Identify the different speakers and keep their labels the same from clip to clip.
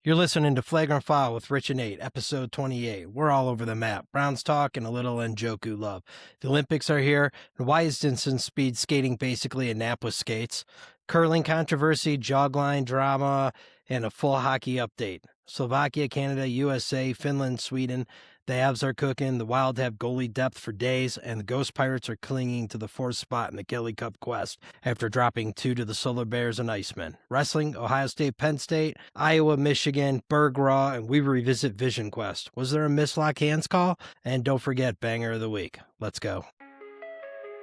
Speaker 1: You're listening to Flagrant Foul with Rich and Nate, episode 28. We're all over the map. Browns talk and a little Njoku love. The Olympics are here, and why is distance speed skating basically a nap with skates? Curling controversy, jogline drama, and a full hockey update. Slovakia, Canada, USA, Finland, Sweden. The Avs are cooking, the Wild have goalie depth for days, and the Ghost Pirates are clinging to the fourth spot in the Kelly Cup quest after dropping 2 to the Solar Bears and Icemen. Wrestling, Ohio State, Penn State, Iowa, Michigan, Berg Raw, and we revisit Vision Quest. Was there a mislock hands call? And don't forget, Banger of the Week. Let's go.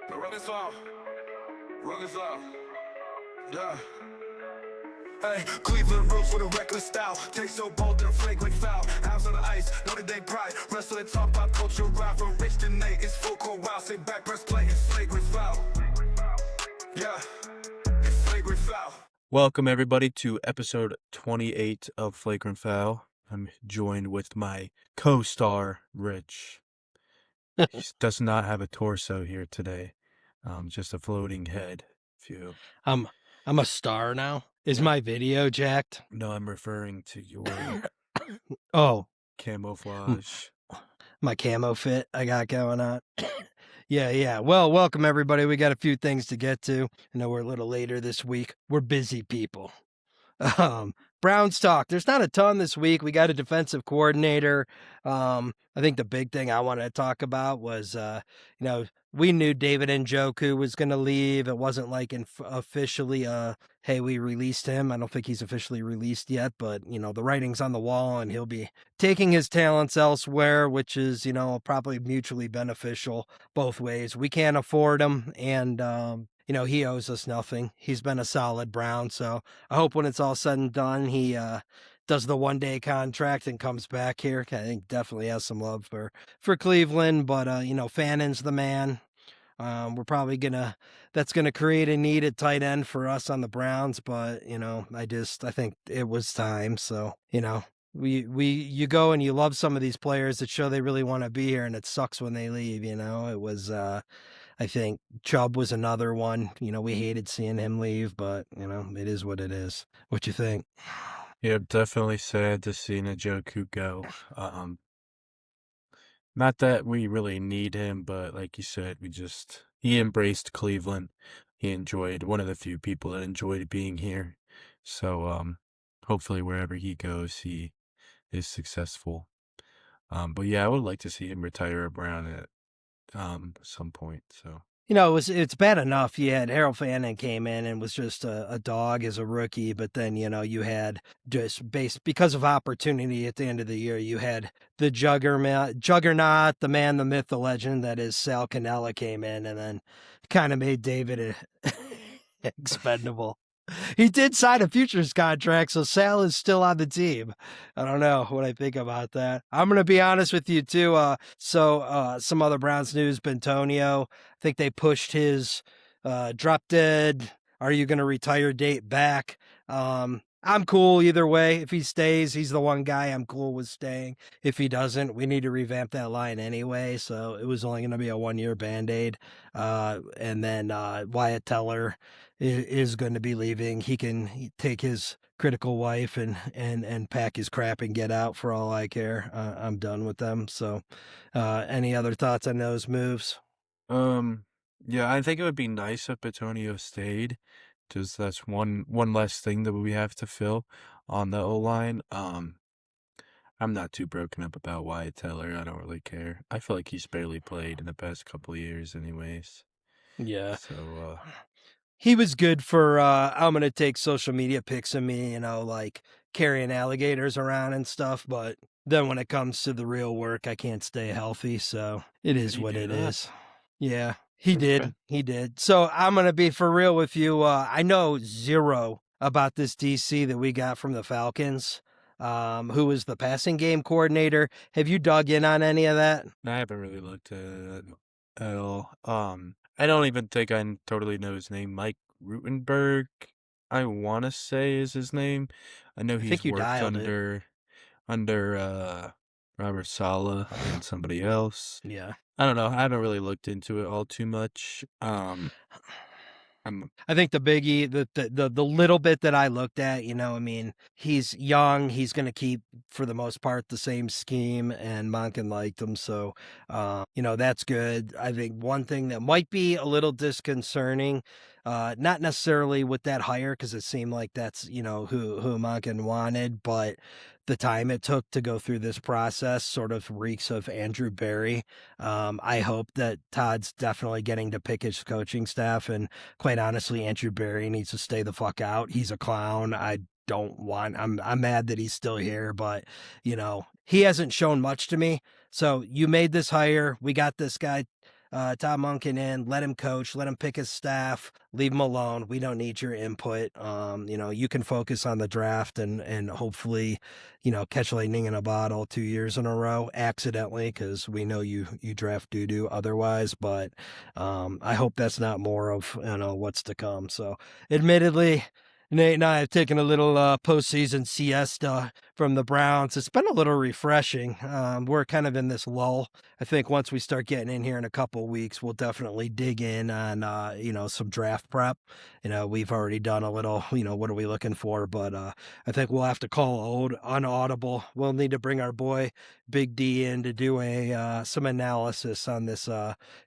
Speaker 2: The run is out. Run is out. Yeah. Hey, Cleveland roof with a reckless style. Take so bold, they're flagrant foul. House on the ice, know that they pride. Wrestle and talk about culture, ride from Rich to Nate. It's full court wild, say back press play. It's flagrant foul. Yeah, it's flagrant foul.
Speaker 3: Welcome everybody to episode 28 of Flagrant Foul. I'm joined with my co-star, Rich. He does not have a torso here today. Just a floating head.
Speaker 1: I'm a star now. Is my video jacked?
Speaker 3: No, I'm referring to your
Speaker 1: Oh,
Speaker 3: camouflage.
Speaker 1: my camo fit I got going on. Yeah. Well, welcome everybody. We got a few things to get to. I know we're a little later this week. We're busy people. Browns talk. There's not a ton this week. We got a defensive coordinator. I think the big thing I wanted to talk about was, we knew David Njoku was going to leave. It wasn't like officially, hey, we released him. I don't think he's officially released yet, but, the writing's on the wall and he'll be taking his talents elsewhere, which is, probably mutually beneficial both ways. We can't afford him, and, he owes us nothing. He's been a solid Brown, so I hope when it's all said and done, he does the one-day contract and comes back here. I think definitely has some love for Cleveland, but, Fannon's the man. We're probably that's gonna create a need at tight end for us on the Browns, but I think it was time. So you go and you love some of these players that show they really want to be here, and it sucks when they leave. It was I think Chubb was another one. We hated seeing him leave, but it is what it is. What you think?
Speaker 3: Yeah, definitely sad to see Njoku go. Not that we really need him, but like you said, he embraced Cleveland. He enjoyed, one of the few people that enjoyed being here. So, hopefully wherever he goes, he is successful. But yeah, I would like to see him retire a Brown at some point. So
Speaker 1: it's bad enough. You had Harold Fannin came in and was just a dog as a rookie, but then you had just because of opportunity at the end of the year, you had the juggernaut, the man, the myth, the legend that is Sal Cannella came in and then kind of made David expendable. He did sign a futures contract, so Sal is still on the team. I don't know what I think about that. I'm going to be honest with you, too. Some other Browns news, Bentonio, I think they pushed his drop dead, are you going to retire date back. I'm cool either way. If he stays, he's the one guy I'm cool with staying. If he doesn't, we need to revamp that line anyway, so it was only going to be a one-year Band-Aid. And then Wyatt Teller is going to be leaving. He can take his critical wife and pack his crap and get out for all I care. I'm done with them. So any other thoughts on those moves?
Speaker 3: Yeah, I think it would be nice if Betonio stayed. Just that's one less thing that we have to fill on the O-line. I'm not too broken up about Wyatt Teller. I don't really care. I feel like he's barely played in the past couple of years anyways.
Speaker 1: Yeah.
Speaker 3: So,
Speaker 1: he was good for, I'm going to take social media pics of me, like carrying alligators around and stuff. But then when it comes to the real work, I can't stay healthy. So it is what it is. Yeah, he did. He did. So I'm going to be for real with you. I know zero about this DC that we got from the Falcons. Who was the passing game coordinator. Have you dug in on any of that?
Speaker 3: I haven't really looked at it at all. I don't even think I totally know his name. Mike Rutenberg, I want to say is his name. I know he's worked under Robert Saleh and somebody else.
Speaker 1: Yeah.
Speaker 3: I don't know. I haven't really looked into it all too much.
Speaker 1: I think the biggie, the little bit that I looked at, I mean, he's young. He's going to keep, for the most part, the same scheme, and Monken liked him. So, that's good. I think one thing that might be a little disconcerting, not necessarily with that hire, because it seemed like that's, who Monken wanted, but the time it took to go through this process sort of reeks of Andrew Barry. I hope that Todd's definitely getting to pick his coaching staff, and quite honestly, Andrew Barry needs to stay the fuck out. He's a clown. I'm mad that he's still here, but he hasn't shown much to me. So you made this hire. We got this guy, Todd Monken, in. Let him coach, let him pick his staff, leave him alone. We don't need your input. You can focus on the draft and hopefully, catch lightning in a bottle 2 years in a row accidentally, because we know you draft doo-doo otherwise. But I hope that's not more of what's to come. So admittedly, Nate and I have taken a little postseason siesta from the Browns. It's been a little refreshing. We're kind of in this lull. I think once we start getting in here in a couple of weeks, we'll definitely dig in on some draft prep. We've already done a little, what are we looking for? But I think we'll have to call unaudible. We'll need to bring our boy Big D in to do some analysis on this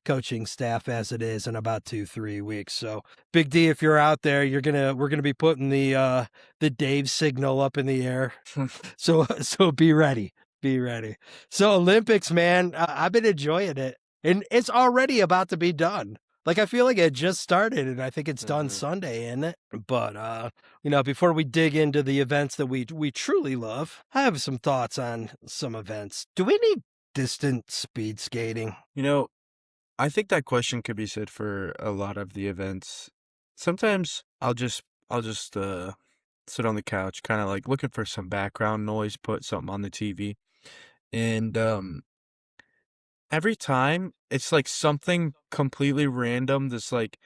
Speaker 1: coaching staff as it is in about 2-3 weeks. So Big D, if you're out there, we're gonna be putting the Dave signal up in the air. So be ready. Be ready. So Olympics, man, I've been enjoying it. And it's already about to be done. Like, I feel like it just started, and I think it's done Sunday, isn't it? But before we dig into the events that we truly love, I have some thoughts on some events. Do we need distant speed skating?
Speaker 3: I think that question could be said for a lot of the events. Sometimes I'll just sit on the couch, kind of like looking for some background noise, put something on the TV. And every time it's like something completely random that's like,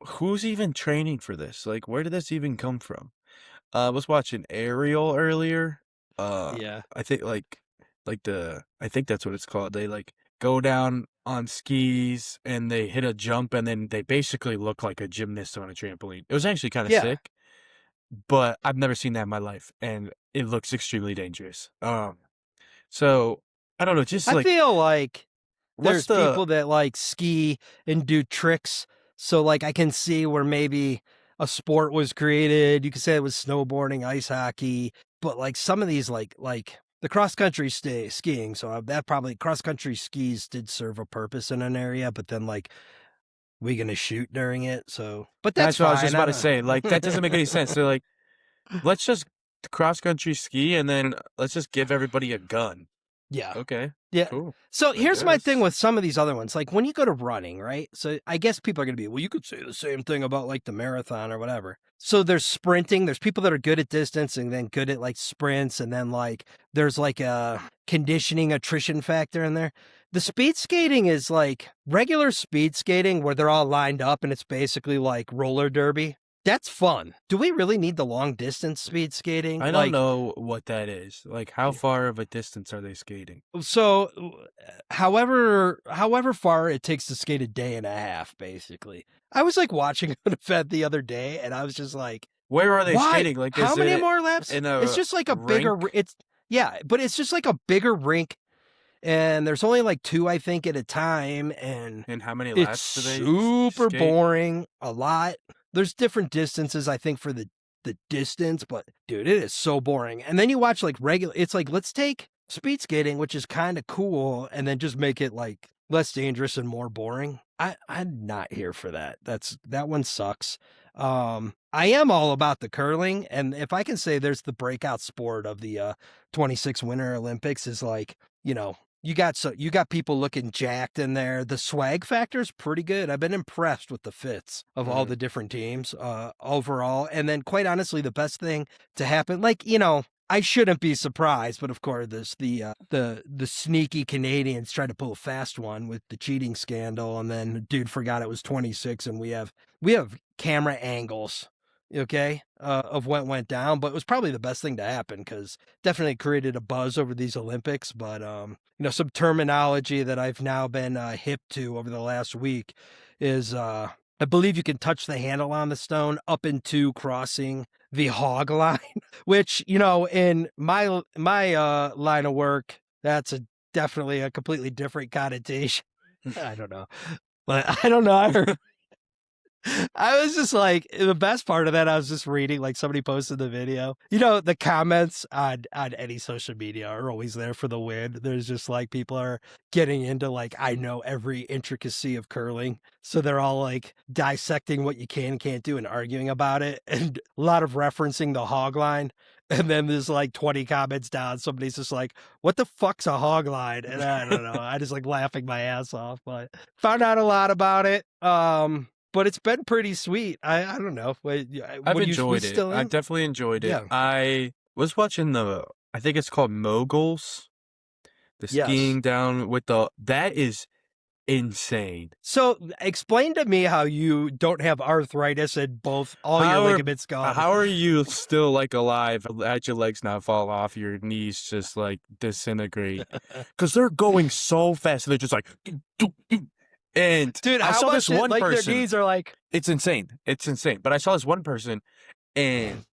Speaker 3: who's even training for this? Like, where did this even come from? I was watching Aerial earlier.
Speaker 1: Yeah.
Speaker 3: I think I think that's what it's called. They like go down on skis and they hit a jump and then they basically look like a gymnast on a trampoline. It was actually kind of
Speaker 1: Yeah.
Speaker 3: sick, but I've never seen that in my life and it looks extremely dangerous. So I don't know, just
Speaker 1: I
Speaker 3: like
Speaker 1: feel like
Speaker 3: what's
Speaker 1: there's
Speaker 3: the
Speaker 1: people that like ski and do tricks. So like I can see where maybe a sport was created. You could say it was snowboarding, ice hockey, but like some of these like the cross country skiing. So that probably cross country skis did serve a purpose in an area, but then like we gonna shoot during it. So, but that's
Speaker 3: what I was
Speaker 1: fine.
Speaker 3: just about to say. Like that doesn't make any sense. They're like, let's just cross country ski and then let's just give everybody a gun.
Speaker 1: Yeah.
Speaker 3: Okay.
Speaker 1: Yeah.
Speaker 3: Cool.
Speaker 1: So here's my thing
Speaker 3: guess.
Speaker 1: with some of these other ones. Like when you go to running, right? So I guess people are going to be, well, you could say the same thing about like the marathon or whatever. So there's sprinting. There's people that are good at distance and then good at like sprints. And then like there's like a conditioning attrition factor in there. The speed skating is like regular speed skating where they're all lined up and it's basically like roller derby. That's fun. Do we really need the long distance speed skating?
Speaker 3: I don't know what that is. Like, how far of a distance are they skating?
Speaker 1: So, however far it takes to skate a day and a half, basically. I was like watching an event the other day, and I was just like,
Speaker 3: Where are they
Speaker 1: why?
Speaker 3: skating? Like,
Speaker 1: How
Speaker 3: is
Speaker 1: many
Speaker 3: it
Speaker 1: more laps?
Speaker 3: in a
Speaker 1: It's just like a bigger.
Speaker 3: rink?
Speaker 1: But it's just like a bigger rink, and there's only like 2, I think, at a time, and
Speaker 3: And how many
Speaker 1: it's
Speaker 3: laps do they
Speaker 1: super
Speaker 3: skate?
Speaker 1: boring. A lot. There's different distances, I think, for the distance, but dude, it is so boring. And then you watch like regular, it's like, let's take speed skating, which is kind of cool, and then just make it like less dangerous and more boring. I'm not here for that. That one sucks. I am all about the curling, and if I can say there's the breakout sport of the 26 Winter Olympics is like, you got people looking jacked in there. The swag factor is pretty good. I've been impressed with the fits of all the different teams overall. And then quite honestly, the best thing to happen, like, I shouldn't be surprised, but of course there's the sneaky Canadians try to pull a fast one with the cheating scandal, and then the dude forgot it was 26, and we have camera angles, okay, of what went down, but it was probably the best thing to happen because definitely created a buzz over these Olympics. But some terminology that I've now been hip to over the last week is I believe you can touch the handle on the stone up into crossing the hog line, which, you know, in my line of work, that's definitely a completely different connotation. I don't know. But I don't know. I heard I was just like, the best part of that, I was just reading, like somebody posted the video. You know, the comments on any social media are always there for the win. There's just like people are getting into like, I know every intricacy of curling. So they're all like dissecting what you can and can't do and arguing about it. And a lot of referencing the hog line. And then there's like 20 comments down. Somebody's just like, what the fuck's a hog line? And I don't know. I just like laughing my ass off, but found out a lot about it. But it's been pretty sweet. I don't know.
Speaker 3: I've
Speaker 1: When you
Speaker 3: enjoyed
Speaker 1: was
Speaker 3: it.
Speaker 1: still
Speaker 3: I've
Speaker 1: in?
Speaker 3: definitely enjoyed it.
Speaker 1: Yeah.
Speaker 3: I was watching I think it's called Moguls, the
Speaker 1: Yes.
Speaker 3: skiing down with that is insane.
Speaker 1: So explain to me how you don't have arthritis and all your ligaments gone.
Speaker 3: How are you still like alive? Had your legs not fall off, your knees just like disintegrate? Because they're going so fast. They're just like, and
Speaker 1: Dude,
Speaker 3: I
Speaker 1: how
Speaker 3: saw
Speaker 1: much
Speaker 3: this one
Speaker 1: like
Speaker 3: person.
Speaker 1: their knees are like,
Speaker 3: It's insane. It's insane. But I saw this one person, and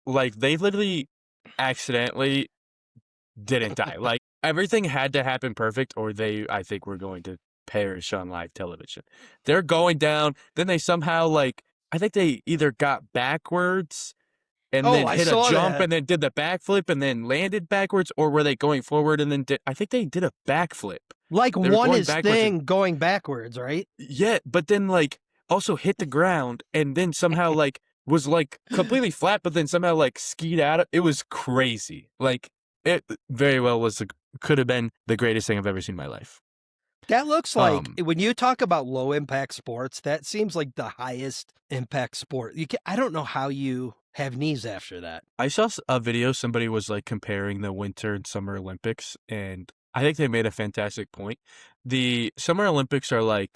Speaker 3: like they literally accidentally didn't die. Like everything had to happen perfect, or I think, were going to perish on live television. They're going down, then they somehow I think they either got backwards and then
Speaker 1: I
Speaker 3: hit a
Speaker 1: saw
Speaker 3: jump
Speaker 1: that.
Speaker 3: and then did the backflip and then landed backwards, or were they going forward and then I think they did a backflip.
Speaker 1: Like
Speaker 3: They were
Speaker 1: one
Speaker 3: going
Speaker 1: is
Speaker 3: backwards
Speaker 1: thing going backwards, right?
Speaker 3: Yeah, but then also hit the ground and then somehow was completely flat, but then somehow skied out. It was crazy. It very well could have been the greatest thing I've ever seen in my life.
Speaker 1: That looks like when you talk about low impact sports, that seems like the highest impact sport. I don't know how you have knees after that.
Speaker 3: I saw a video, somebody was comparing the Winter and Summer Olympics, and I think they made a fantastic point. The Summer Olympics are I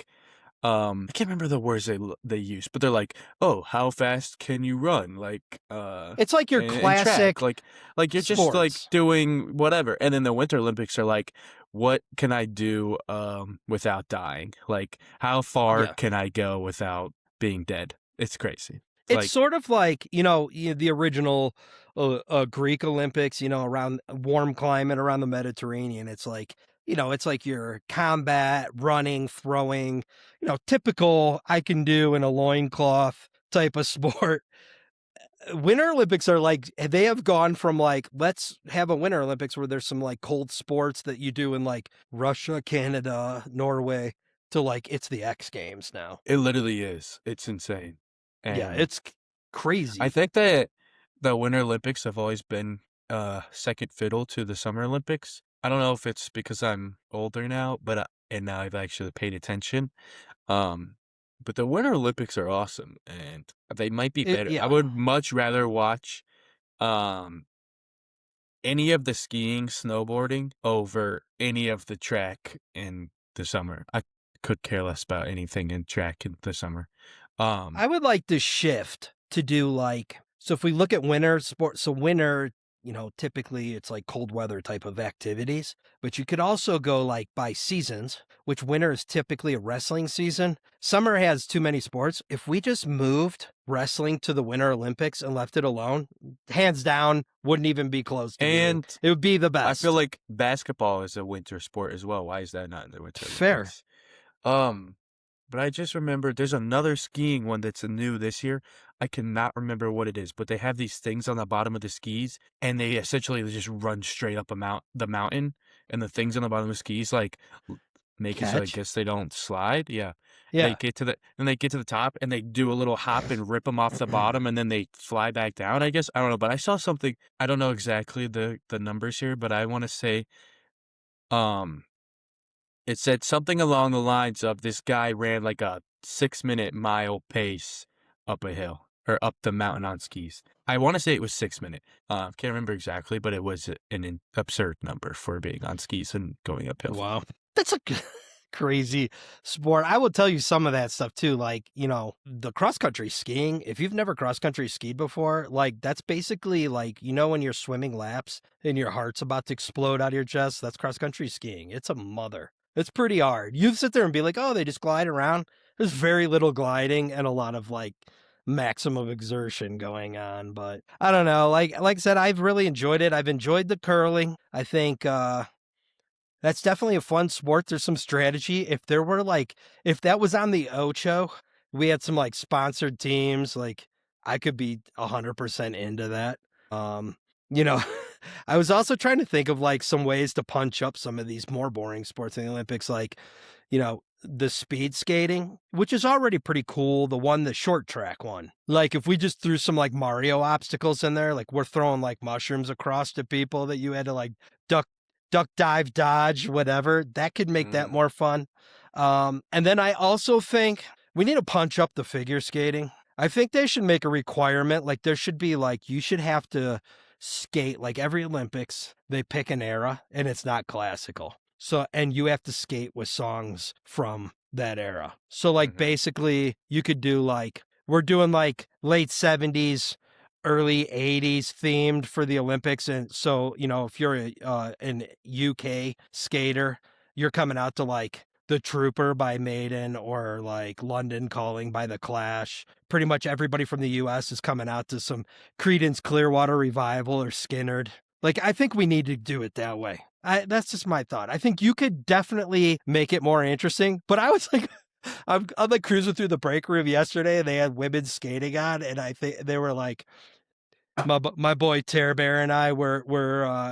Speaker 3: can't remember the words they use, but they're like, oh, how fast can you run?
Speaker 1: It's like your
Speaker 3: and
Speaker 1: classic
Speaker 3: track. You're just
Speaker 1: sports.
Speaker 3: doing whatever. And then the Winter Olympics are what can I do without dying? How far can I go without being dead? It's crazy.
Speaker 1: It's sort of like, the original Greek Olympics, around a warm climate around the Mediterranean. It's like, it's like your combat, running, throwing, typical I can do in a loincloth type of sport. Winter Olympics are they have gone from let's have a Winter Olympics where there's some cold sports that you do in Russia, Canada, Norway, to it's the X Games now.
Speaker 3: It literally is. It's insane. And
Speaker 1: yeah, it's crazy.
Speaker 3: I think that the Winter Olympics have always been second fiddle to the Summer Olympics. I don't know if it's because I'm older now, and now I've actually paid attention. But the Winter Olympics are awesome, and they might be better.
Speaker 1: Yeah.
Speaker 3: I would much rather watch any of the skiing, snowboarding over any of the track in the summer. I could care less about anything in track in the summer.
Speaker 1: I would like to shift to do so if we look at winter sports, so winter, typically it's cold weather type of activities, but you could also go by seasons, which winter is typically a wrestling season. Summer has too many sports. If we just moved wrestling to the Winter Olympics and left it alone, hands down, wouldn't even be close to
Speaker 3: and
Speaker 1: it would be the best.
Speaker 3: I feel like basketball is a winter sport as well. Why is that not in the Winter
Speaker 1: Fair.
Speaker 3: Olympics? But I just remember there's another skiing one that's new this year. I cannot remember what it is, but they have these things on the bottom of the skis, and they essentially just run straight up the mountain, and the things on the bottom of the skis make it so I guess they don't slide. Yeah.
Speaker 1: Yeah.
Speaker 3: They get to the top, and they do a little hop and rip them off the bottom, and then they fly back down, I guess. I don't know, but I saw something. I don't know exactly the numbers here, but I want to say it said something along the lines of this guy ran a 6-minute mile pace up a hill or up the mountain on skis. I want to say it was 6 minute. Can't remember exactly, but it was an absurd number for being on skis and going uphill.
Speaker 1: Wow. That's a crazy sport. I will tell you some of that stuff too. The cross country skiing, if you've never cross country skied before, that's basically when you're swimming laps and your heart's about to explode out of your chest, that's cross country skiing. It's a mother. It's pretty hard. You sit there and be like, oh, they just glide around. there's very little gliding and a lot of like maximum exertion going on. But I don't know. Like I said, I've really enjoyed it. I've enjoyed the curling. I think that's definitely a fun sport. There's some strategy. If there were like, if that was on the Ocho, we had some like sponsored teams, like I could be 100% into that. You know, I was also trying to think of like some ways to punch up some of these more boring sports in the Olympics, like, you know, the speed skating, which is already pretty cool. The short track one. Like if we just threw some like Mario obstacles in there, like we're throwing like mushrooms across to people that you had to like duck dive, dodge, whatever. That could make that more fun. And then I also think we need to punch up the figure skating. I think they should make a requirement. Like there should be like, you should have to skate like every Olympics, they pick an era and it's not classical. So, and you have to skate with songs from that era. So like basically you could do like, we're doing like late 70s, early 80s themed for the Olympics. And so, you know, if you're an UK skater, you're coming out to like The Trooper by Maiden or like London Calling by The Clash. Pretty much everybody from the US is coming out to some Creedence Clearwater Revival or Skinnerd. Like, I think we need to do it that way. That's just my thought. I think you could definitely make it more interesting, but I was like, I'm like cruising through the break room yesterday and they had women skating on and I think they were like, my boy Tara Bear and I were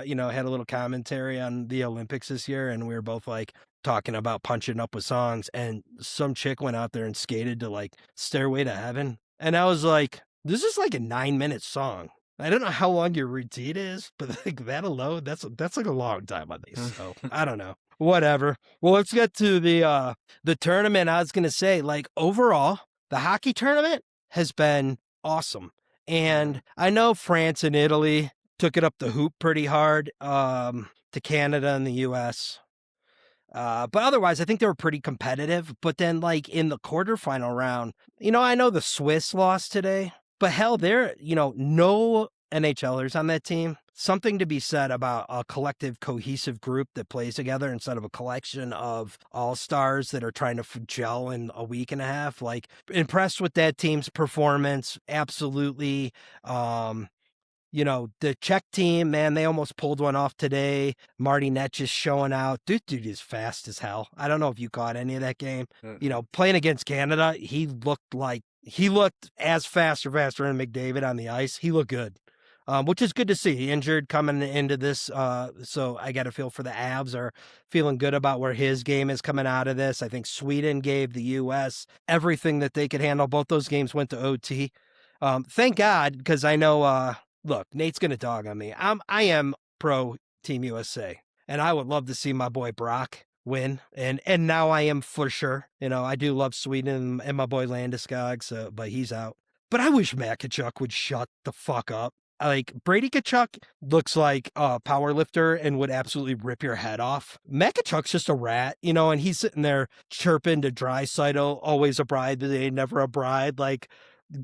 Speaker 1: you know, had a little commentary on the Olympics this year, and we were both like talking about punching up with songs. And some chick went out there and skated to like "Stairway to Heaven," and I was like, "This is like a 9-minute song." I don't know how long your routine is, but like that alone, that's like a long time on these. So I don't know. Whatever. Well, let's get to the tournament. I was gonna say, like overall, the hockey tournament has been awesome. And I know France and Italy took it up the hoop pretty hard to Canada and the US. But otherwise, I think they were pretty competitive. But then, like in the quarterfinal round, you know, I know the Swiss lost today, but hell, they're, you know, no NHLers on that team. Something to be said about a collective, cohesive group that plays together instead of a collection of all-stars that are trying to gel in a week and a half. Like, impressed with that team's performance. Absolutely. You know, the Czech team, man, they almost pulled one off today. Marty Net just showing out. Dude is fast as hell. I don't know if you caught any of that game. You know, playing against Canada, he looked as fast or faster than McDavid on the ice. He looked good, which is good to see. He injured coming into this, so I got to feel for the Avs are feeling good about where his game is coming out of this. I think Sweden gave the U.S. everything that they could handle. Both those games went to OT. Thank God, because I know, look, Nate's going to dog on me. I am pro Team USA, and I would love to see my boy Brock win. And now I am for sure. You know, I do love Sweden and my boy Landeskog, so, but he's out. But I wish Matt Tkachuk would shut the fuck up. Like, Brady Tkachuk looks like a power lifter and would absolutely rip your head off. Matt Tkachuk's just a rat, you know, and he's sitting there chirping to Draisaitl, always a bride, but they never a bride. Like,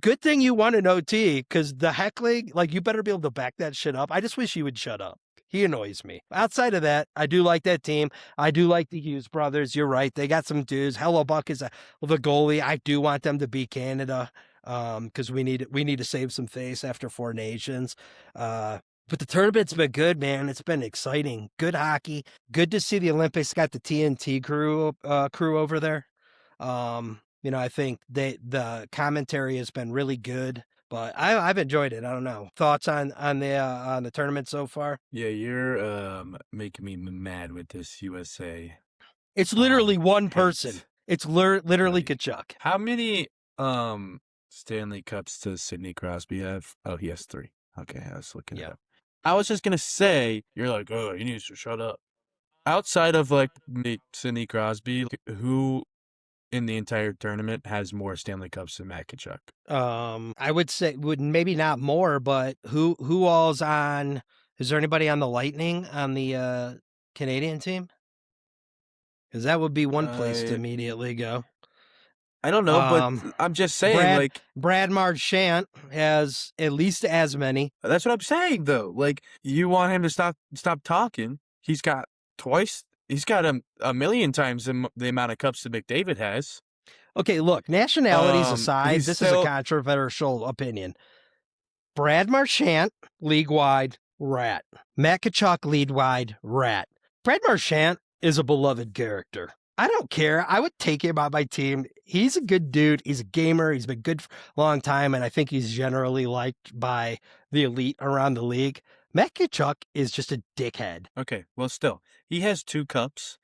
Speaker 1: good thing you won an OT, because the heckling, like, you better be able to back that shit up. I just wish he would shut up. He annoys me. Outside of that, I do like that team. I do like the Hughes brothers. You're right. They got some dudes. Hellebuck is the goalie. I do want them to beat Canada because we need to save some face after Four Nations. But the tournament's been good, man. It's been exciting. Good hockey. Good to see the Olympics got the TNT crew over there. You know, I think the commentary has been really good, but I've enjoyed it. I don't know. Thoughts on the tournament so far?
Speaker 3: Yeah, you're making me mad with this USA.
Speaker 1: It's literally one
Speaker 3: hate.
Speaker 1: person. It's literally
Speaker 3: Like,
Speaker 1: Tkachuk.
Speaker 3: How many Stanley Cups does Sidney Crosby have? Oh, he has 3. Okay, I was looking it up. I was just gonna say, you're like, oh, he needs to shut up. Outside of like Sidney Crosby, who in the entire tournament has more Stanley Cups than Matt Tkachuk?
Speaker 1: I would say maybe not more, but who all's on? Is there anybody on the Lightning on the Canadian team? Because that would be one place to immediately go.
Speaker 3: I don't know, but I'm just saying,
Speaker 1: Brad Marchand has at least as many.
Speaker 3: That's what I'm saying, though. Like, you want him to stop talking. He's got twice. He's got a million times the amount of cups that McDavid has.
Speaker 1: Okay, look, nationalities aside,
Speaker 3: He's
Speaker 1: this is a
Speaker 3: still
Speaker 1: controversial opinion. Brad Marchand, league-wide, rat. Matt Kachuk, league-wide, rat. Brad Marchand is a beloved character. I don't care. I would take him on my team. He's a good dude. He's a gamer. He's been good for a long time, and I think he's generally liked by the elite around the league. Matt Kachuk is just a dickhead.
Speaker 3: okay. Well, still, he has 2 cups.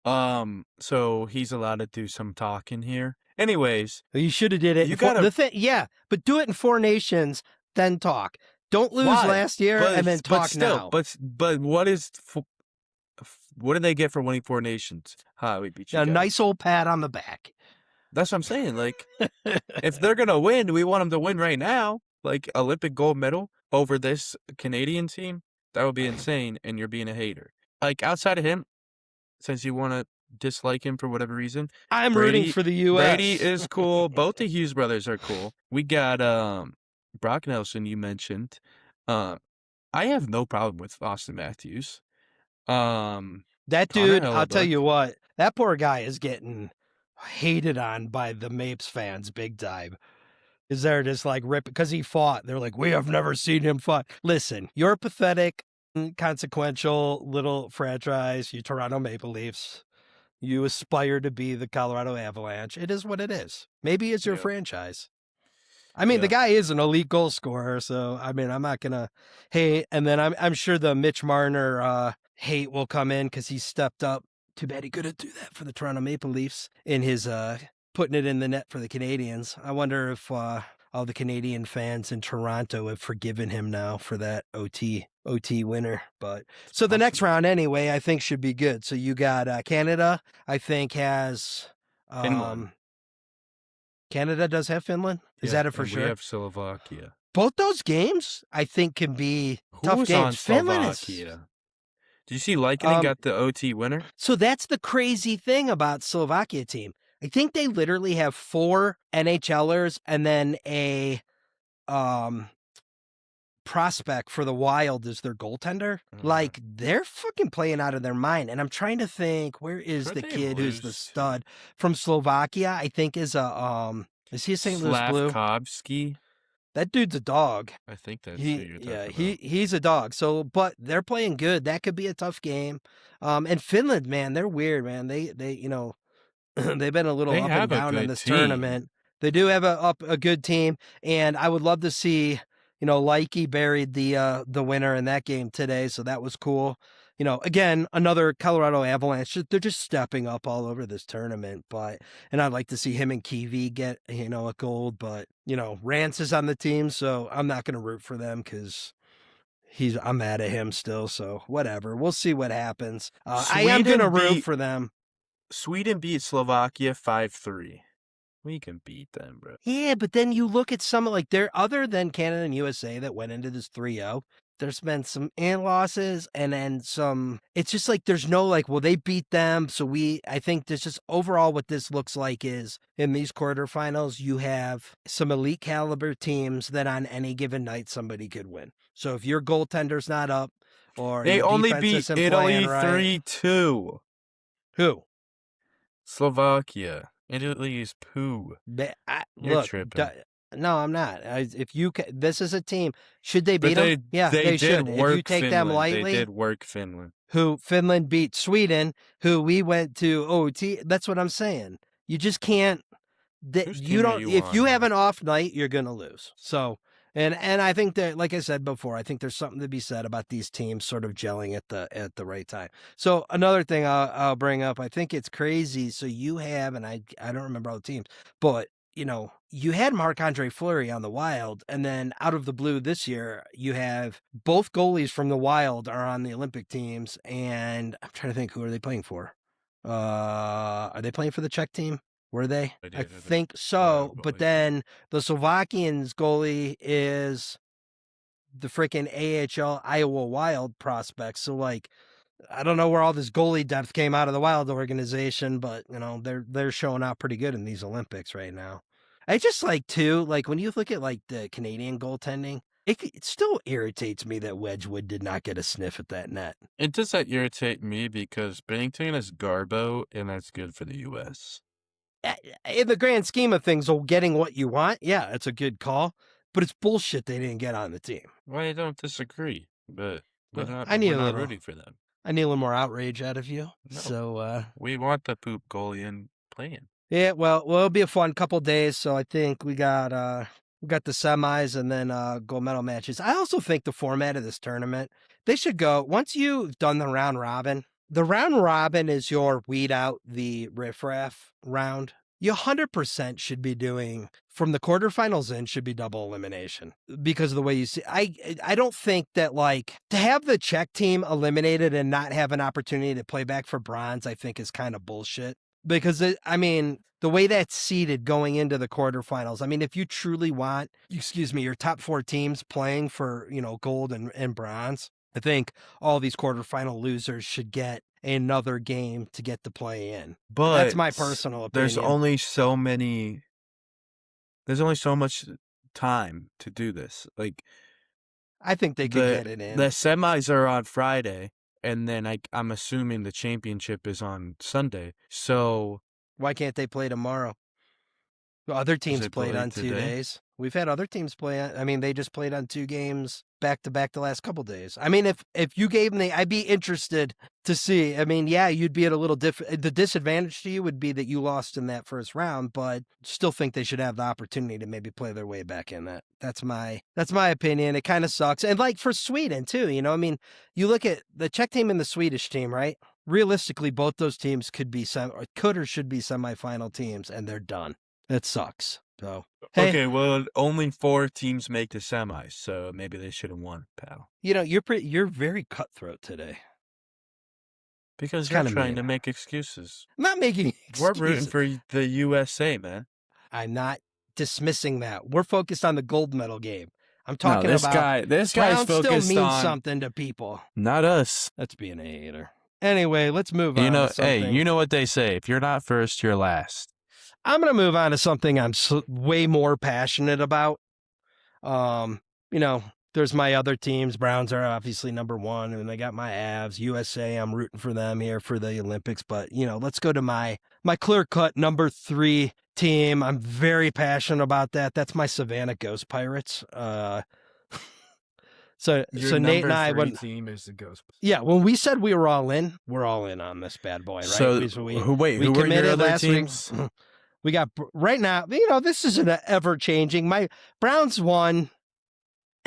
Speaker 3: So he's allowed to do some talking here. Anyways,
Speaker 1: You should have did it.
Speaker 3: You
Speaker 1: In four,
Speaker 3: gotta-
Speaker 1: the thing, yeah, but do it in 4 nations, then talk. Don't lose
Speaker 3: why?
Speaker 1: last year and then talk
Speaker 3: still,
Speaker 1: now.
Speaker 3: But what did they get for winning 4 nations? Hi, we beat you.
Speaker 1: A
Speaker 3: guys.
Speaker 1: nice old pat on the back.
Speaker 3: That's what I'm saying. Like, if they're gonna win, we want them to win right now. Like Olympic gold medal over this Canadian team, that would be insane. And you're being a hater. Like outside of him, since you want to dislike him for whatever reason,
Speaker 1: I'm rooting for the U.S.
Speaker 3: Brady is cool. Both the Hughes brothers are cool. We got Brock Nelson. You mentioned. I have no problem with Austin Matthews.
Speaker 1: That
Speaker 3: Connor
Speaker 1: dude, I'll tell
Speaker 3: Hellebuck.
Speaker 1: you what, that poor guy is getting hated on by the Mapes fans big time. Is they're just like ripping because he fought. They're like, we have never seen him fight. Listen, you're a pathetic, consequential little franchise. You Toronto Maple Leafs. You aspire to be the Colorado Avalanche. It is what it is. Maybe it's your
Speaker 3: Yeah.
Speaker 1: franchise. I mean,
Speaker 3: Yeah.
Speaker 1: the guy is an elite goal scorer, so I mean, I'm not gonna hate. And then I'm sure the Mitch Marner hate will come in because he stepped up. Too bad he couldn't do that for the Toronto Maple Leafs in his putting it in the net for the Canadians. I wonder if all the Canadian fans in Toronto have forgiven him now for that OT winner. But so the next
Speaker 3: possible.
Speaker 1: round anyway, I think should be good. So you got Canada. I think has
Speaker 3: Finland.
Speaker 1: Canada does have Finland. Is
Speaker 3: Yeah,
Speaker 1: that it for
Speaker 3: and
Speaker 1: sure?
Speaker 3: We have Slovakia.
Speaker 1: Both those games, I think, can be tough
Speaker 3: Who's
Speaker 1: games.
Speaker 3: on
Speaker 1: Finland is.
Speaker 3: Slovakia? Did you see Likinen got the OT winner?
Speaker 1: So that's the crazy thing about Slovakia team. I think they literally have 4 NHLers and then a prospect for the Wild as their goaltender. Like they're fucking playing out of their mind. And I'm trying to think, where is
Speaker 3: Where'd
Speaker 1: the
Speaker 3: they
Speaker 1: kid who's the
Speaker 3: lose to?
Speaker 1: stud from Slovakia? I think is is he a St. Louis Blue?
Speaker 3: Slavkovsky.
Speaker 1: That dude's a dog.
Speaker 3: I think that's who you're talking about.
Speaker 1: He's a dog. So, but they're playing good. That could be a tough game. And Finland, man, they're weird, man. They you know, they've been a little
Speaker 3: They
Speaker 1: up
Speaker 3: have
Speaker 1: and
Speaker 3: a
Speaker 1: down in
Speaker 3: good
Speaker 1: this
Speaker 3: team.
Speaker 1: tournament. They do have a good team, and I would love to see, you know, Likey buried the winner in that game today, so that was cool. You know, again, another Colorado Avalanche. They're just stepping up all over this tournament, and I'd like to see him and Kiwi get, you know, a gold, but you know, Rance is on the team, so I'm not going to root for them because I'm mad at him still. So whatever, we'll see what happens. I am going to root for them.
Speaker 3: Sweden beat Slovakia 5-3. We can beat them, bro.
Speaker 1: Yeah, but then you look at some like there other than Canada and USA that went into this 3-0. There's been some losses and then some. It's just like there's no like, well, they beat them. So I think this just overall what this looks like is in these quarterfinals, you have some elite caliber teams that on any given night somebody could win. So if your goaltender's not up or
Speaker 3: They
Speaker 1: your
Speaker 3: only
Speaker 1: defense
Speaker 3: beat
Speaker 1: isn't
Speaker 3: Italy
Speaker 1: playing right,
Speaker 3: 3-2.
Speaker 1: Who?
Speaker 3: Slovakia. Italy is poo. You're
Speaker 1: Look,
Speaker 3: tripping.
Speaker 1: no, I'm not. If you this is a team, should they beat
Speaker 3: But
Speaker 1: them? Yeah, they should.
Speaker 3: did
Speaker 1: If
Speaker 3: work
Speaker 1: you take
Speaker 3: Finland.
Speaker 1: them lightly,
Speaker 3: They did work Finland.
Speaker 1: who Finland beat Sweden, who we went to OT. That's what I'm saying. You just can't.
Speaker 3: Whose
Speaker 1: You
Speaker 3: team are
Speaker 1: don't.
Speaker 3: you
Speaker 1: If
Speaker 3: on,
Speaker 1: you
Speaker 3: man?
Speaker 1: have an off night, you're gonna lose. So, and I think that, like I said before, I think there's something to be said about these teams sort of gelling at the right time. So another thing I'll bring up, I think it's crazy. So you have, and I don't remember all the teams, but you know, you had Marc-Andre Fleury on the Wild, and then out of the blue this year, you have both goalies from the Wild are on the Olympic teams, and I'm trying to think, who are they playing for? Are they playing for the Czech team? Were they? I think so. But then the Slovakians goalie is the freaking AHL Iowa Wild prospect. So like, I don't know where all this goalie depth came out of the Wild organization, but you know, they're showing out pretty good in these Olympics right now. I just like too, like when you look at like the Canadian goaltending, it still irritates me that Wedgwood did not get a sniff at that net.
Speaker 3: It does that irritate me because Bennington is Garbo, and that's good for the U.S.
Speaker 1: in the grand scheme of things, getting what you want, yeah, it's a good call. But it's bullshit they didn't get on the team.
Speaker 3: Well, I don't disagree, but we're
Speaker 1: Well,
Speaker 3: not
Speaker 1: I need
Speaker 3: we're
Speaker 1: a
Speaker 3: not
Speaker 1: little.
Speaker 3: rooting for them.
Speaker 1: I need a little more outrage out of you.
Speaker 3: No.
Speaker 1: So
Speaker 3: We want the poop goalie in playing.
Speaker 1: yeah, well, it'll be a fun couple days. So I think we got the semis and then gold medal matches. I also think the format of this tournament, they should go once you've done the round robin. The round robin is your weed out the riffraff round. You 100% should be doing from the quarterfinals in should be double elimination because of the way you see. I don't think that like to have the Czech team eliminated and not have an opportunity to play back for bronze, I think is kind of bullshit because the way that's seeded going into the quarterfinals. I mean, if you truly want, your top 4 teams playing for, gold and bronze, I think all these quarterfinal losers should get another game to get to play in.
Speaker 3: But
Speaker 1: that's my personal opinion.
Speaker 3: There's only so much time to do this. Like,
Speaker 1: I think they could get it in.
Speaker 3: The semis are on Friday, and then I'm assuming the championship is on Sunday. So
Speaker 1: why can't they play tomorrow? Well, other teams played on 2 days. We've had other teams play. I mean, they just played on 2 games back to back the last couple days. I mean, if you gave them I'd be interested to see. I mean, yeah, you'd be at a little different. The disadvantage to you would be that you lost in that first round, but still think they should have the opportunity to maybe play their way back in that. That's my opinion. It kind of sucks. And like for Sweden too, I mean, you look at the Czech team and the Swedish team, right? Realistically, both those teams could or should be semifinal teams, and they're done. It sucks. So
Speaker 3: okay, well, only 4 teams make the semis, so maybe they should have won, pal.
Speaker 1: You're very cutthroat today.
Speaker 3: Because you're trying to make excuses.
Speaker 1: I'm not making excuses.
Speaker 3: We're rooting for the USA, man.
Speaker 1: I'm not dismissing that. We're focused on the gold medal game. I'm talking about
Speaker 3: this guy's focused
Speaker 1: still means
Speaker 3: on
Speaker 1: something to people.
Speaker 3: Not us.
Speaker 1: That's being a hater. Anyway, let's move on. To something.
Speaker 3: Hey, you know what they say: if you're not first, you're last.
Speaker 1: I'm going to move on to something I'm way more passionate about. There's my other teams. Browns are obviously number 1, and I got my Avs. USA, I'm rooting for them here for the Olympics. But, let's go to my clear-cut number 3 team. I'm very passionate about that. That's my Savannah Ghost Pirates. So Nate and I, when
Speaker 3: team is the Ghost.
Speaker 1: Yeah, when we said we were all in, we're all in on this bad boy, right?
Speaker 3: So who were your other teams?
Speaker 1: Week. We got right now, this is an ever-changing. My Browns 1,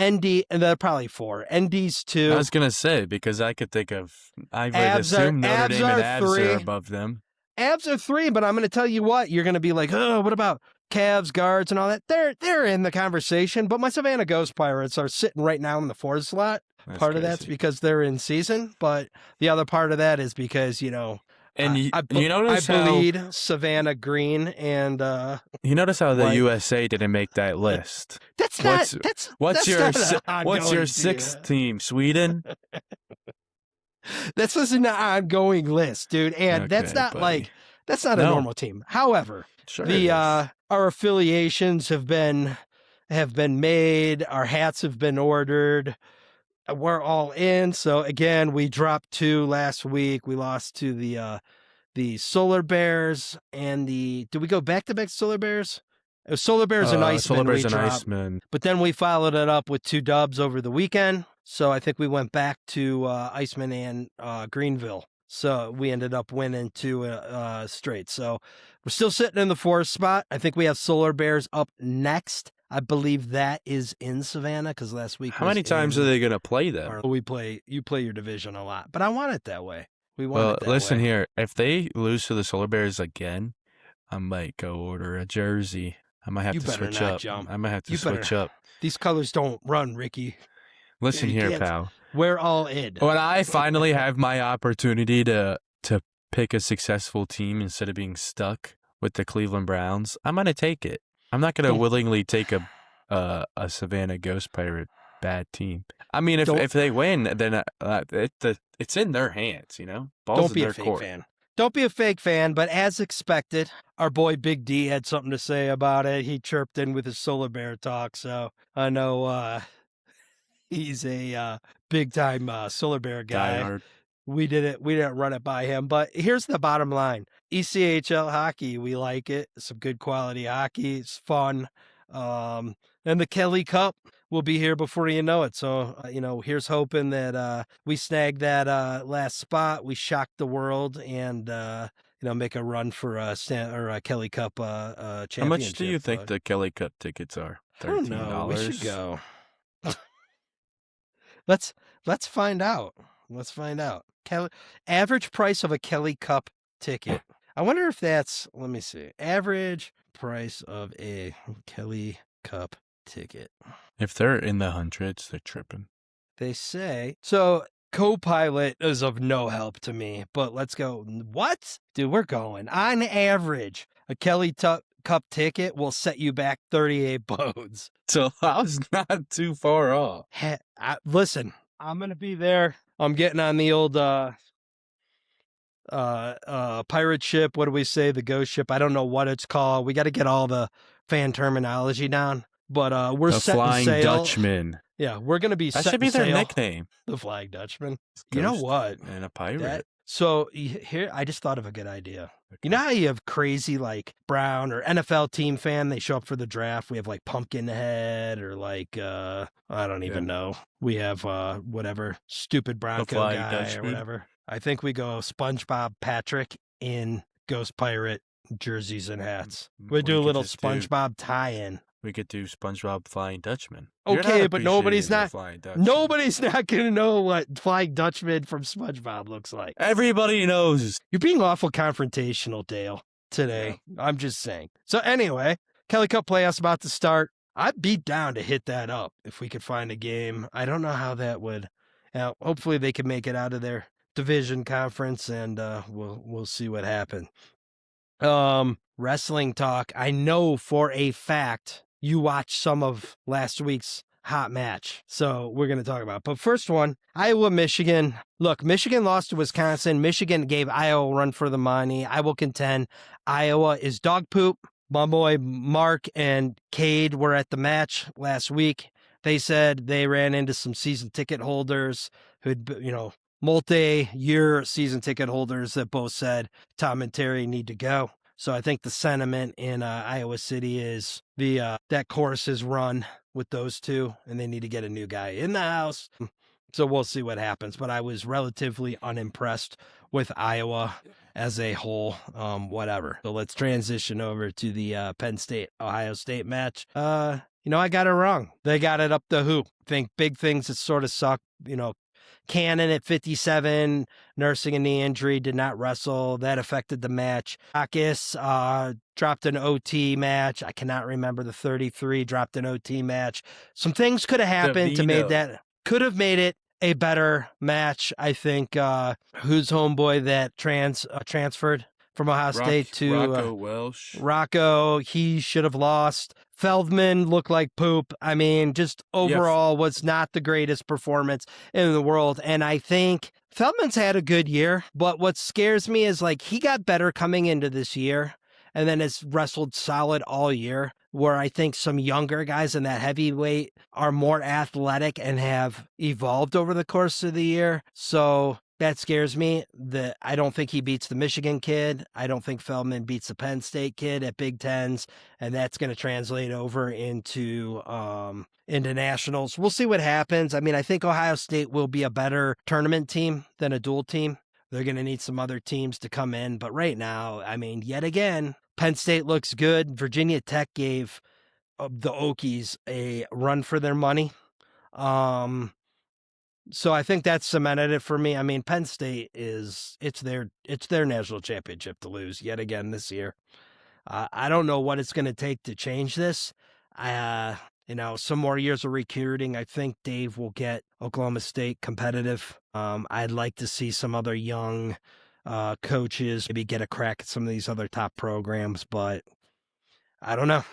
Speaker 1: ND, and they're probably 4. ND's 2.
Speaker 3: I was going to say, because I could think of, I would assume Notre Dame and Avs are above them.
Speaker 1: Avs are 3, but I'm going to tell you what, you're going to be like, oh, what about Cavs, Guards, and all that? They're in the conversation, but my Savannah Ghost Pirates are sitting right now in the 4th slot. Part of that's because they're in season, but the other part of that is because,
Speaker 3: And
Speaker 1: I bleed Savannah Green, and
Speaker 3: you notice how the USA didn't make that list. What's your 6th team? Sweden.
Speaker 1: That's an ongoing list, dude, and that's not a normal team. However, our affiliations have been made. Our hats have been ordered. We're all in. So again, we dropped 2 last week. We lost to the Solar Bears and did we go back-to-back Solar Bears? It was Solar Bears and Iceman.
Speaker 3: Solar Bears and Iceman.
Speaker 1: But then we followed it up with 2 dubs over the weekend. So I think we went back to Iceman and Greenville. So we ended up winning 2 straight. So we're still sitting in the 4th spot. I think we have Solar Bears up next. I believe that is in Savannah because last week.
Speaker 3: How many times are they going to play them?
Speaker 1: You play your division a lot, but I want it that way. We want it that way.
Speaker 3: Listen here. If they lose to the Solar Bears again, I might go order a jersey. I might have to switch up. I might have to switch up.
Speaker 1: These colors don't run, Ricky.
Speaker 3: Listen here, pal.
Speaker 1: We're all in.
Speaker 3: When I finally have my opportunity to pick a successful team instead of being stuck with the Cleveland Browns, I'm going to take it. I'm not going to willingly take a Savannah Ghost Pirate bad team. I mean, if they win, then it's in their hands, Ball's
Speaker 1: don't be a fake fan. Don't be a fake fan, but as expected, our boy Big D had something to say about it. He chirped in with his Solar Bear talk, so I know he's a big-time Solar Bear guy. we didn't run it by him. But here's the bottom line: ECHL hockey, we like it. Some good quality hockey. It's fun. And the Kelly Cup will be here before you know it. So here's hoping that we snag that last spot. We shock the world and make a run for a Kelly Cup championship.
Speaker 3: How much do you think the Kelly Cup tickets are?
Speaker 1: I don't know. We should go. Let's find out. Let's find out. Average price of a Kelly Cup ticket. I wonder if that's, let me see. Average price of a Kelly Cup ticket.
Speaker 3: If they're in the hundreds, they're tripping.
Speaker 1: They say. So co-pilot is of no help to me, but let's go. What? Dude, we're going. On average, a Kelly Cup ticket will set you back 38 bones.
Speaker 3: So I was not too far off.
Speaker 1: Listen, I'm going to be there. I'm getting on the old pirate ship. What do we say? The ghost ship. I don't know what it's called. We got to get all the fan terminology down. But we're
Speaker 3: the
Speaker 1: setting
Speaker 3: Flying
Speaker 1: sail.
Speaker 3: Dutchman.
Speaker 1: Yeah, we're gonna be.
Speaker 3: That should be their
Speaker 1: sail.
Speaker 3: nickname.
Speaker 1: The Flying Dutchman. You know what?
Speaker 3: And a pirate.
Speaker 1: So here, I just thought of a good idea. Okay. You know how you have crazy like Brown or NFL team fan? They show up for the draft. We have like Pumpkinhead or like I don't even know. We have whatever stupid Bronco guy Dutchman. Or whatever. I think we go SpongeBob Patrick in Ghost Pirate jerseys and hats. We do a little SpongeBob tie-in.
Speaker 3: We could do SpongeBob Flying Dutchman.
Speaker 1: Okay, but nobody's not gonna know what Flying Dutchman from SpongeBob looks like.
Speaker 3: Everybody knows.
Speaker 1: You're being awful confrontational, Dale, today. Yeah. I'm just saying. So anyway, Kelly Cup playoffs about to start. I'd be down to hit that up if we could find a game. I don't know how that would. Hopefully they can make it out of their division conference, and we'll see what happens. Wrestling talk. I know for a fact you watched some of last week's hot match. So we're going to talk about it. But first one, Iowa, Michigan. Look, Michigan lost to Wisconsin. Michigan gave Iowa a run for the money. I will contend Iowa is dog poop. My boy Mark and Cade were at the match last week. They said they ran into some season ticket holders who'd, multi-year season ticket holders that both said Tom and Terry need to go. So I think the sentiment in Iowa City is that course is run with those two, and they need to get a new guy in the house. So we'll see what happens. But I was relatively unimpressed with Iowa as a whole. Whatever. So let's transition over to the Penn State-Ohio State match. I got it wrong. They got it up the hoop. I think big things that sort of suck, Cannon at 57, nursing a knee injury, did not wrestle. That affected the match. Akis dropped an OT match. I cannot remember the 33, dropped an OT match. Some things could have happened could have made it a better match. I think who's homeboy that transferred from Ohio State to
Speaker 3: Rocco Welsh.
Speaker 1: Rocco, he should have lost. Feldman looked like poop. I mean, just overall was not the greatest performance in the world. And I think Feldman's had a good year, but what scares me is like he got better coming into this year and then has wrestled solid all year, where I think some younger guys in that heavyweight are more athletic and have evolved over the course of the year. So that scares me. That I don't think he beats the Michigan kid. I don't think Feldman beats the Penn State kid at Big Tens, and that's going to translate over into nationals. We'll see what happens. I mean, I think Ohio State will be a better tournament team than a dual team. They're going to need some other teams to come in, but right now, I mean, yet again, Penn State looks good. Virginia Tech gave the Okies a run for their money. So I think that's cemented it for me. I mean, Penn State it's their national championship to lose yet again this year. I don't know what it's going to take to change this. Some more years of recruiting. I think Dave will get Oklahoma State competitive. I'd like to see some other young coaches maybe get a crack at some of these other top programs, but I don't know.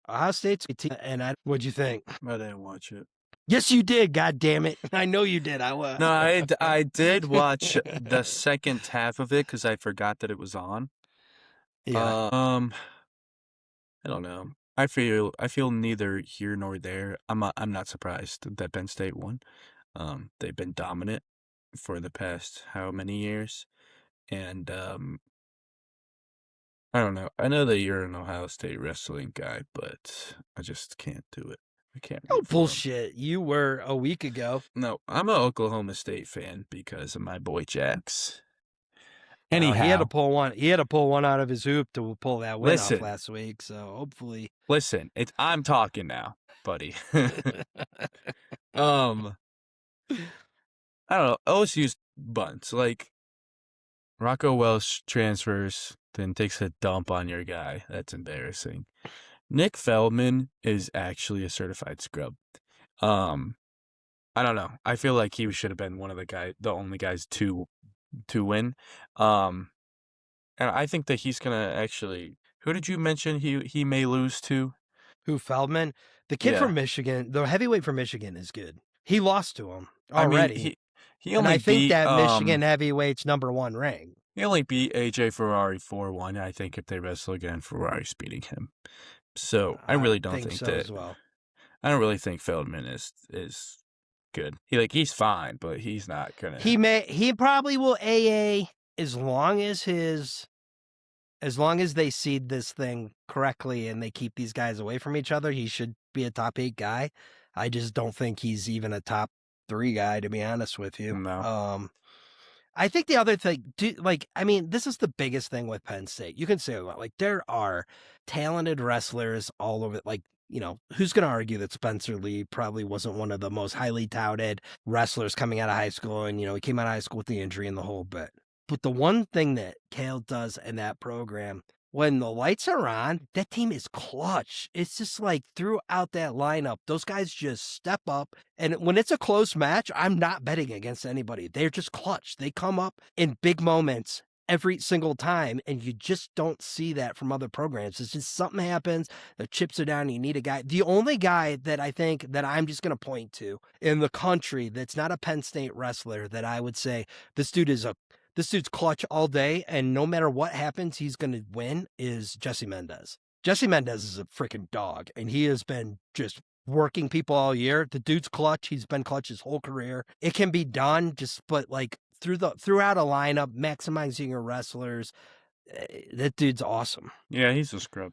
Speaker 1: Ohio State's a team, and what'd you think?
Speaker 3: I didn't watch it.
Speaker 1: Yes, you did. God damn it! I know you did.
Speaker 3: No, I did watch the second half of it because I forgot that it was on.
Speaker 1: Yeah.
Speaker 3: I don't know. I feel neither here nor there. I'm not surprised that Penn State won. They've been dominant. for the past how many years, and I don't know. I know that you're an Ohio State wrestling guy, but I just can't do it. I can't
Speaker 1: Oh,
Speaker 3: root for him.
Speaker 1: bullshit. You were a week ago.
Speaker 3: No, I'm a Oklahoma State fan because of my boy Jax.
Speaker 1: Well, he had to
Speaker 3: Anyhow,
Speaker 1: pull one. He had to pull one out of his hoop to pull that win off
Speaker 3: listen,
Speaker 1: last week. So hopefully,
Speaker 3: I'm talking now, buddy. um, I don't know. OSU's bunts. Like Rocco Welsh transfers, then takes a dump on your guy. That's embarrassing. Nick Feldman is actually a certified scrub. Um, I don't know. I feel like he should have been one of the only guys to win. And I think that he's gonna actually. Who did you mention he may lose to?
Speaker 1: who Feldman, the kid
Speaker 3: Yeah,
Speaker 1: from Michigan, the heavyweight from Michigan is good. He lost to him
Speaker 3: I mean
Speaker 1: already,
Speaker 3: he
Speaker 1: and
Speaker 3: only
Speaker 1: I think
Speaker 3: beat
Speaker 1: that Michigan heavyweight's #1 rank.
Speaker 3: he only beat AJ Ferrari 4-1. I think if they wrestle again, Ferrari's beating him. So I
Speaker 1: I
Speaker 3: really don't
Speaker 1: think
Speaker 3: think
Speaker 1: so
Speaker 3: that.
Speaker 1: as well.
Speaker 3: I don't really think Feldman is good. He's fine, but he's not gonna.
Speaker 1: He probably will AA as long as they seed this thing correctly and they keep these guys away from each other. He should be a top 8 guy. I just don't think he's even a top 3 guy, to be honest with you.
Speaker 3: No.
Speaker 1: I think the other thing, this is the biggest thing with Penn State. You can say a lot. Like, there are talented wrestlers all over. Like, who's going to argue that Spencer Lee probably wasn't one of the most highly touted wrestlers coming out of high school? And, he came out of high school with the injury and the whole bit. But the one thing that Kale does in that program, when the lights are on, that team is clutch. It's just like throughout that lineup, those guys just step up. And when it's a close match, I'm not betting against anybody. They're just clutch. They come up in big moments every single time, and you just don't see that from other programs. It's just something happens, the chips are down, you need a guy. The only guy that I think that I'm just going to point to in the country that's not a Penn State wrestler that I would say this dude's clutch all day, and no matter what happens, he's going to win, is Jesse Mendez. Jesse Mendez is a freaking dog, and he has been just working people all year. The dude's clutch. He's been clutch his whole career. It can be done, but like throughout a lineup, maximizing your wrestlers. That dude's awesome.
Speaker 3: Yeah, he's a scrub.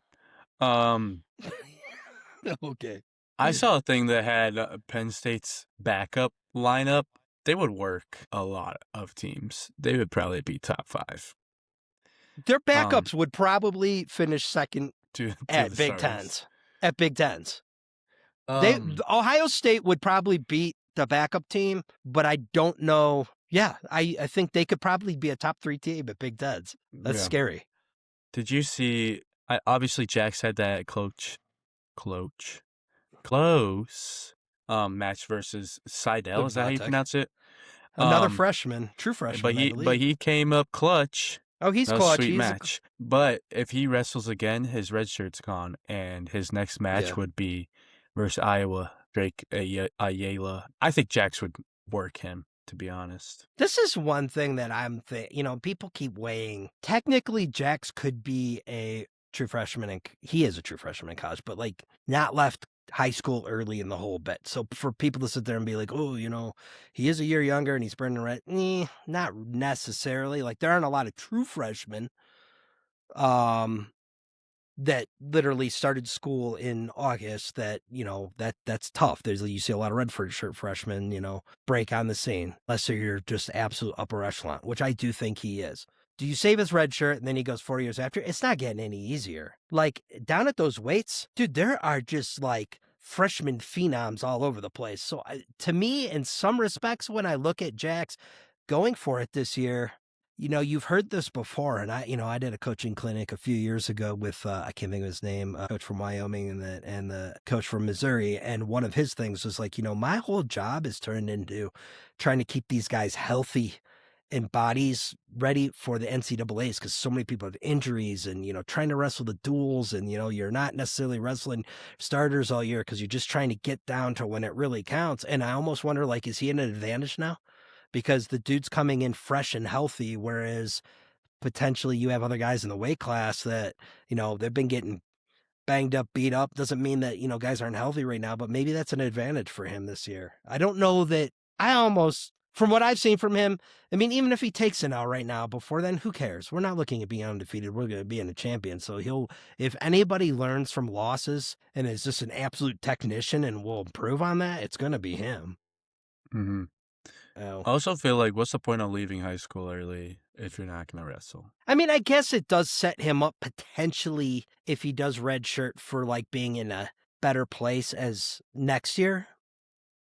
Speaker 1: Okay.
Speaker 3: I saw a thing that had Penn State's backup lineup. They would work a lot of teams. They would probably be top 5
Speaker 1: Their backups would probably finish second
Speaker 3: to
Speaker 1: at
Speaker 3: the
Speaker 1: Big
Speaker 3: starters.
Speaker 1: Tens. At Big Tens.
Speaker 3: Um,
Speaker 1: Ohio State would probably beat the backup team, but I don't know. Yeah, I think they could probably be a top 3 team at Big Tens. That's
Speaker 3: yeah.
Speaker 1: scary.
Speaker 3: Did you see? Obviously, Jax had that close match versus Seidel. Is that how you
Speaker 1: Luvatek.
Speaker 3: pronounce it?
Speaker 1: Another freshman, true freshman.
Speaker 3: But he came up clutch.
Speaker 1: Oh, he's
Speaker 3: That was a
Speaker 1: clutch.
Speaker 3: sweet match. But if he wrestles again, his red shirt's gone, and his next match would be versus Iowa, Drake Ayala. I think Jax would work him, to be honest.
Speaker 1: This is one thing that I'm people keep weighing. Technically, Jax could be a true freshman, and he is a true freshman in college, but like not left high school early in the whole bit. So for people to sit there and be like, oh, he is a year younger and he's burning red, not necessarily. Like, there aren't a lot of true freshmen that literally started school in August that, that's tough. You see a lot of red shirt freshmen, break on the scene, unless you're just absolute upper echelon, which I do think he is. Do you save his red shirt and then he goes 4 years after? It's not getting any easier. Like, down at those weights, dude, there are just like freshman phenoms all over the place. So to me, in some respects, when I look at Jax going for it this year, you've heard this before, and I did a coaching clinic a few years ago with I can't think of his name, coach from Wyoming and the coach from Missouri, and one of his things was like, my whole job is turned into trying to keep these guys healthy and bodies ready for the NCAAs, because so many people have injuries, and trying to wrestle the duels, and you're not necessarily wrestling starters all year because you're just trying to get down to when it really counts. And I almost wonder, like, is he at an advantage now? Because the dude's coming in fresh and healthy, whereas potentially you have other guys in the weight class that, they've been getting banged up, beat up. Doesn't mean that, guys aren't healthy right now, but maybe that's an advantage for him this year. I don't know that I almost From what I've seen from him, I mean, even if he takes an L right now, before then, who cares? We're not looking at being undefeated. We're going to be in a champion. So if anybody learns from losses and is just an absolute technician and will improve on that, it's going to be him.
Speaker 3: Mm-hmm.
Speaker 1: Oh.
Speaker 3: I also feel like, what's the point of leaving high school early if you're not going to wrestle?
Speaker 1: I mean, I guess it does set him up potentially if he does redshirt for like being in a better place as next year.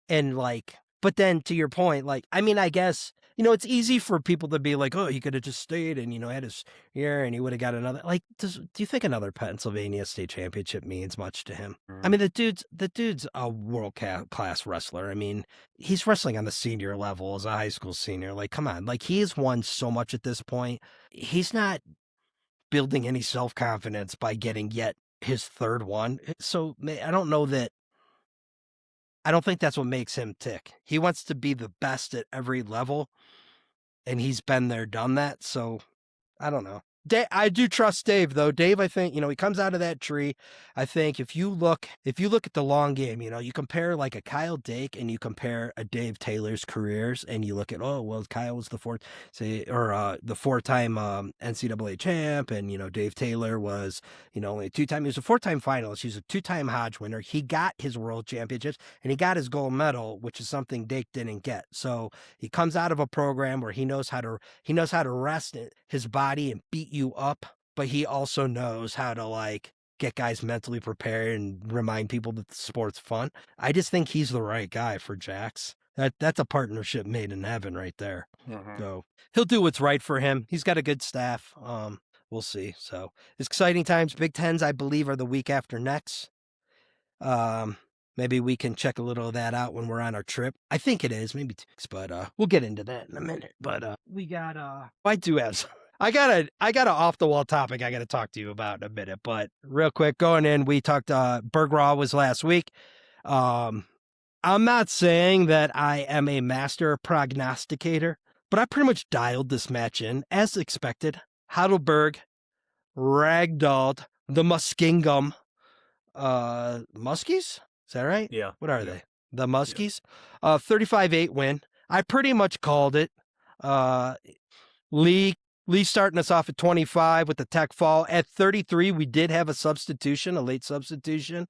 Speaker 1: And like, but then to your point, like, I mean, I guess, it's easy for people to be like, oh, he could have just stayed and, had his year and he would have got another. Like, do you think another Pennsylvania state championship means much to him? I mean, the dude's a world class wrestler. I mean, he's wrestling on the senior level as a high school senior. Like, come on, like he has won so much at this point. He's not building any self confidence by getting yet his third one. So I don't know that. I don't think that's what makes him tick. He wants to be the best at every level, and he's been there, done that. So I don't know. I do trust Dave, though. Dave, I think, he comes out of that tree. I think if you look at the long game, you compare like a Kyle Dake and you compare a Dave Taylor's careers, and you look at, oh, well, Kyle was the the four-time NCAA champ, and Dave Taylor was, only a two-time. He was a four-time finalist. He was a two-time Hodge winner. He got his world championships and he got his gold medal, which is something Dake didn't get. So he comes out of a program where he knows how to rest his body and beat you up, but he also knows how to like get guys mentally prepared and remind people that the sport's fun. I just think he's the right guy for Jax. That's a partnership made in heaven right there. So he'll do what's right for him. He's got a good staff. We'll see. So it's exciting times. Big Tens, I believe, are the week after next. Maybe we can check a little of that out when we're on our trip. I think it is, maybe 2 weeks, but we'll get into that in a minute. But we got I do have some. I got a off the wall topic I got to talk to you about in a minute, but real quick, going in, we talked Berg Raw was last week. I'm not saying that I am a master prognosticator, but I pretty much dialed this match in as expected. Heidelberg ragdolled the Muskingum Muskies. Is that right?
Speaker 3: Yeah.
Speaker 1: What are they? The Muskies? 35-8 win. I pretty much called it. Lee starting us off at 25 with the tech fall. At 33, we did have a late substitution.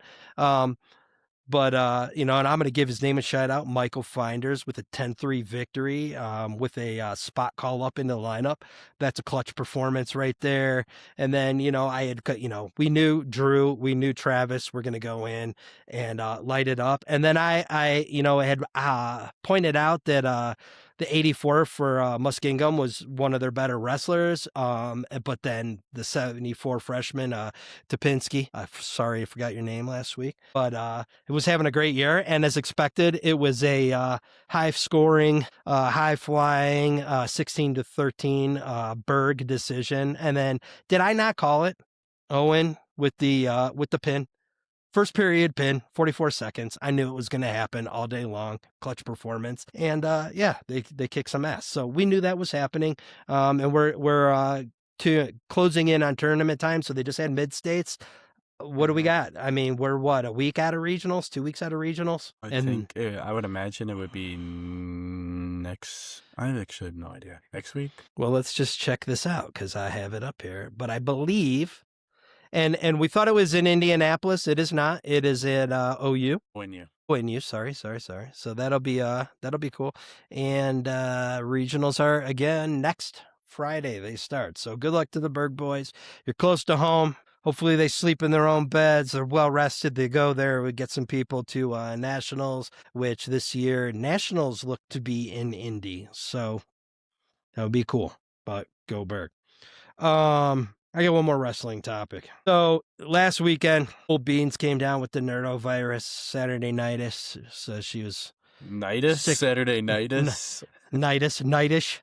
Speaker 1: But, and I'm going to give his name a shout out, Michael Finders, with a 10-3 victory with a spot call up in the lineup. That's a clutch performance right there. And then, I had, we knew Drew, we knew Travis were going to go in and light it up. And then I had pointed out that the 84 for Muskingum was one of their better wrestlers. But then the 74 freshman, Topinski, sorry I forgot your name last week, but it was having a great year. And as expected, it was a high scoring, high flying 16-13 Berg decision. And then did I not call it, Owen, with the pin? First period pin, 44 seconds. I knew it was going to happen all day long. Clutch performance. And they kicked some ass. So we knew that was happening. And we're closing in on tournament time. So they just had mid-states. What do we got? I mean, we're a week out of regionals, 2 weeks out of regionals?
Speaker 3: I think, I would imagine it would be next. I actually have no idea. Next week?
Speaker 1: Well, let's just check this out because I have it up here. But I believe... And we thought it was in Indianapolis. It is not. It is at OU. ONU. Sorry. So that'll be cool. And regionals are again next Friday. They start. So good luck to the Berg boys. You're close to home. Hopefully they sleep in their own beds. They're well rested. They go there. We get some people to nationals, which this year nationals look to be in Indy. So that would be cool. But go Berg. I got one more wrestling topic. So last weekend, old Beans came down with the nerdovirus Saturday nightish. So she was
Speaker 3: Saturday nightish.
Speaker 1: Nightish.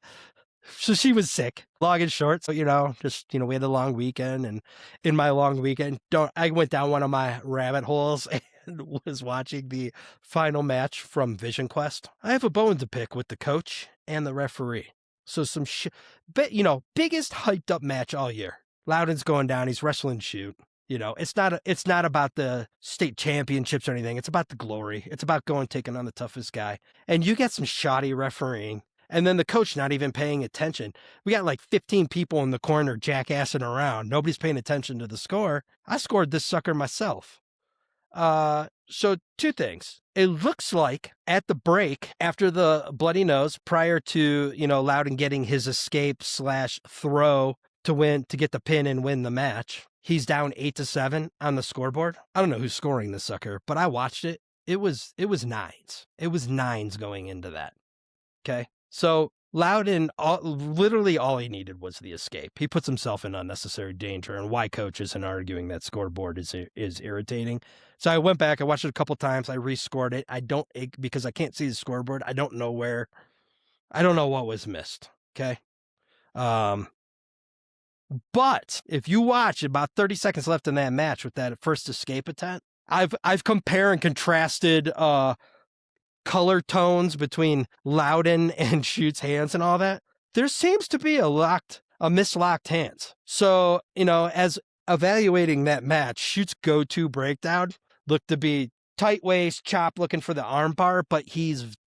Speaker 1: So she was sick, long and short. So, we had a long weekend, and in my long weekend, I went down one of my rabbit holes and was watching the final match from Vision Quest. I have a bone to pick with the coach and the referee. So some biggest hyped up match all year. Loudon's going down. He's wrestling shoot. You know, it's not about the state championships or anything. It's about the glory. It's about going taking on the toughest guy. And you get some shoddy refereeing, and then the coach not even paying attention. We got like 15 people in the corner jackassing around. Nobody's paying attention to the score. I scored this sucker myself. So two things. It looks like at the break after the bloody nose, prior to, you know, Loudon getting his escape / throw to get the pin and win the match, he's down 8-7 on the scoreboard. I don't know who's scoring this sucker, but I watched it. It was nines. It was nines going into that. Okay. So Loudon, literally all he needed was the escape. He puts himself in unnecessary danger, and why coach isn't arguing that scoreboard is irritating. So I went back, I watched it a couple times, I rescored it. Because I can't see the scoreboard, I don't know what was missed. Okay. But if you watch about 30 seconds left in that match with that first escape attempt, I've compared and contrasted color tones between Loudon and Schute's hands and all that. There seems to be a mislocked hands. So, you know, as evaluating that match, Schute's go-to breakdown looked to be tight waist, chop looking for the arm bar, but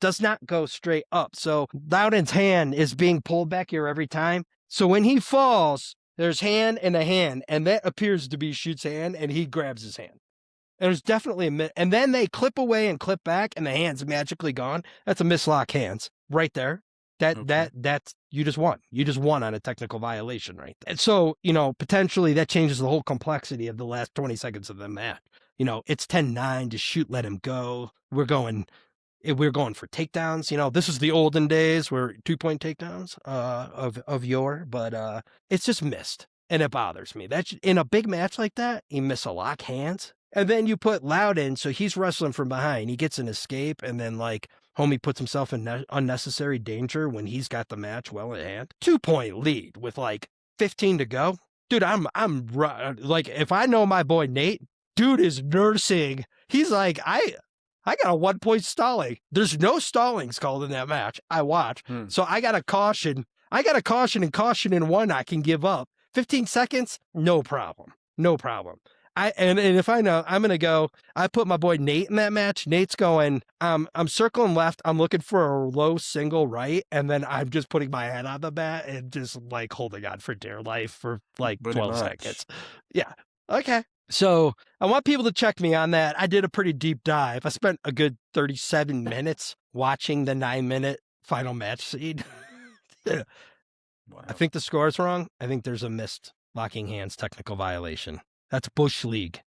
Speaker 1: does not go straight up. So Loudon's hand is being pulled back here every time. So when he falls, there's hand and a hand, and that appears to be Schute's hand, and he grabs his hand. And there's definitely and then they clip away and clip back, and the hand's magically gone. That's a mislock hands right there. That's you just won. You just won on a technical violation, right? And so, you know, potentially that changes the whole complexity of the last 20 seconds of the match. You know, it's 10-9 to Shoot, let him go. We're going for takedowns. You know, this is the olden days where 2-point takedowns of yore, but it's just missed, and it bothers me. That in a big match like that, you miss a lock hands. And then you put Loudon, so he's wrestling from behind. He gets an escape, and then, like, homie puts himself in unnecessary danger when he's got the match well in hand. 2-point lead with, like, 15 to go. Dude, I'm like, if I know my boy Nate, dude is nursing. He's like, I got a 1-point stalling. There's no stallings called in that match. I watch. So I got a caution. And caution in one I can give up. 15 seconds, no problem. No problem. And if I know, I'm going to go, I put my boy Nate in that match. Nate's going, I'm circling left. I'm looking for a low single right. And then I'm just putting my head on the mat and just like holding on for dear life for like 12 seconds. Yeah. Okay. So I want people to check me on that. I did a pretty deep dive. I spent a good 37 minutes watching the 9-minute final match scene. Wow. I think the score is wrong. I think there's a missed locking hands technical violation. That's Bush League.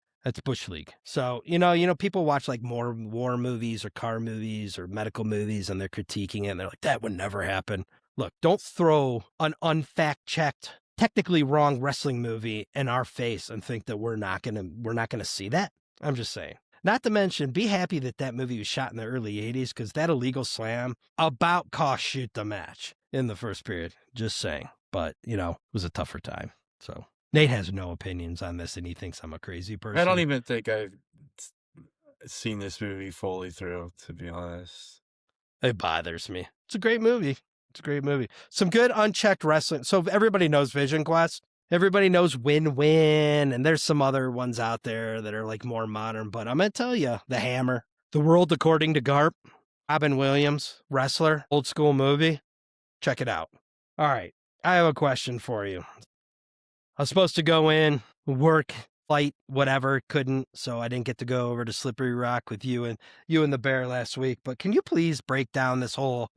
Speaker 1: So, you know, people watch like more war movies or car movies or medical movies, and they're critiquing it, and they're like, that would never happen. Look, don't throw an unfact-checked, technically wrong wrestling movie in our face and think that we're not gonna see that. I'm just saying. Not to mention, be happy that movie was shot in the early 80s, because that illegal slam about cost Shoot the match in the first period. Just saying. But, you know, it was a tougher time. So Nate has no opinions on this, and he thinks I'm a crazy person.
Speaker 3: I don't even think I've seen this movie fully through, to be honest.
Speaker 1: It bothers me. It's a great movie. Some good unchecked wrestling. So everybody knows Vision Quest. Everybody knows Win Win, and there's some other ones out there that are like more modern. But I'm going to tell you, The Hammer, The World According to Garp, Robin Williams, wrestler, old school movie. Check it out. All right. I have a question for you. I was supposed to go in, work, fight, whatever, couldn't, so I didn't get to go over to Slippery Rock with you and the Bear last week. But can you please break down this whole...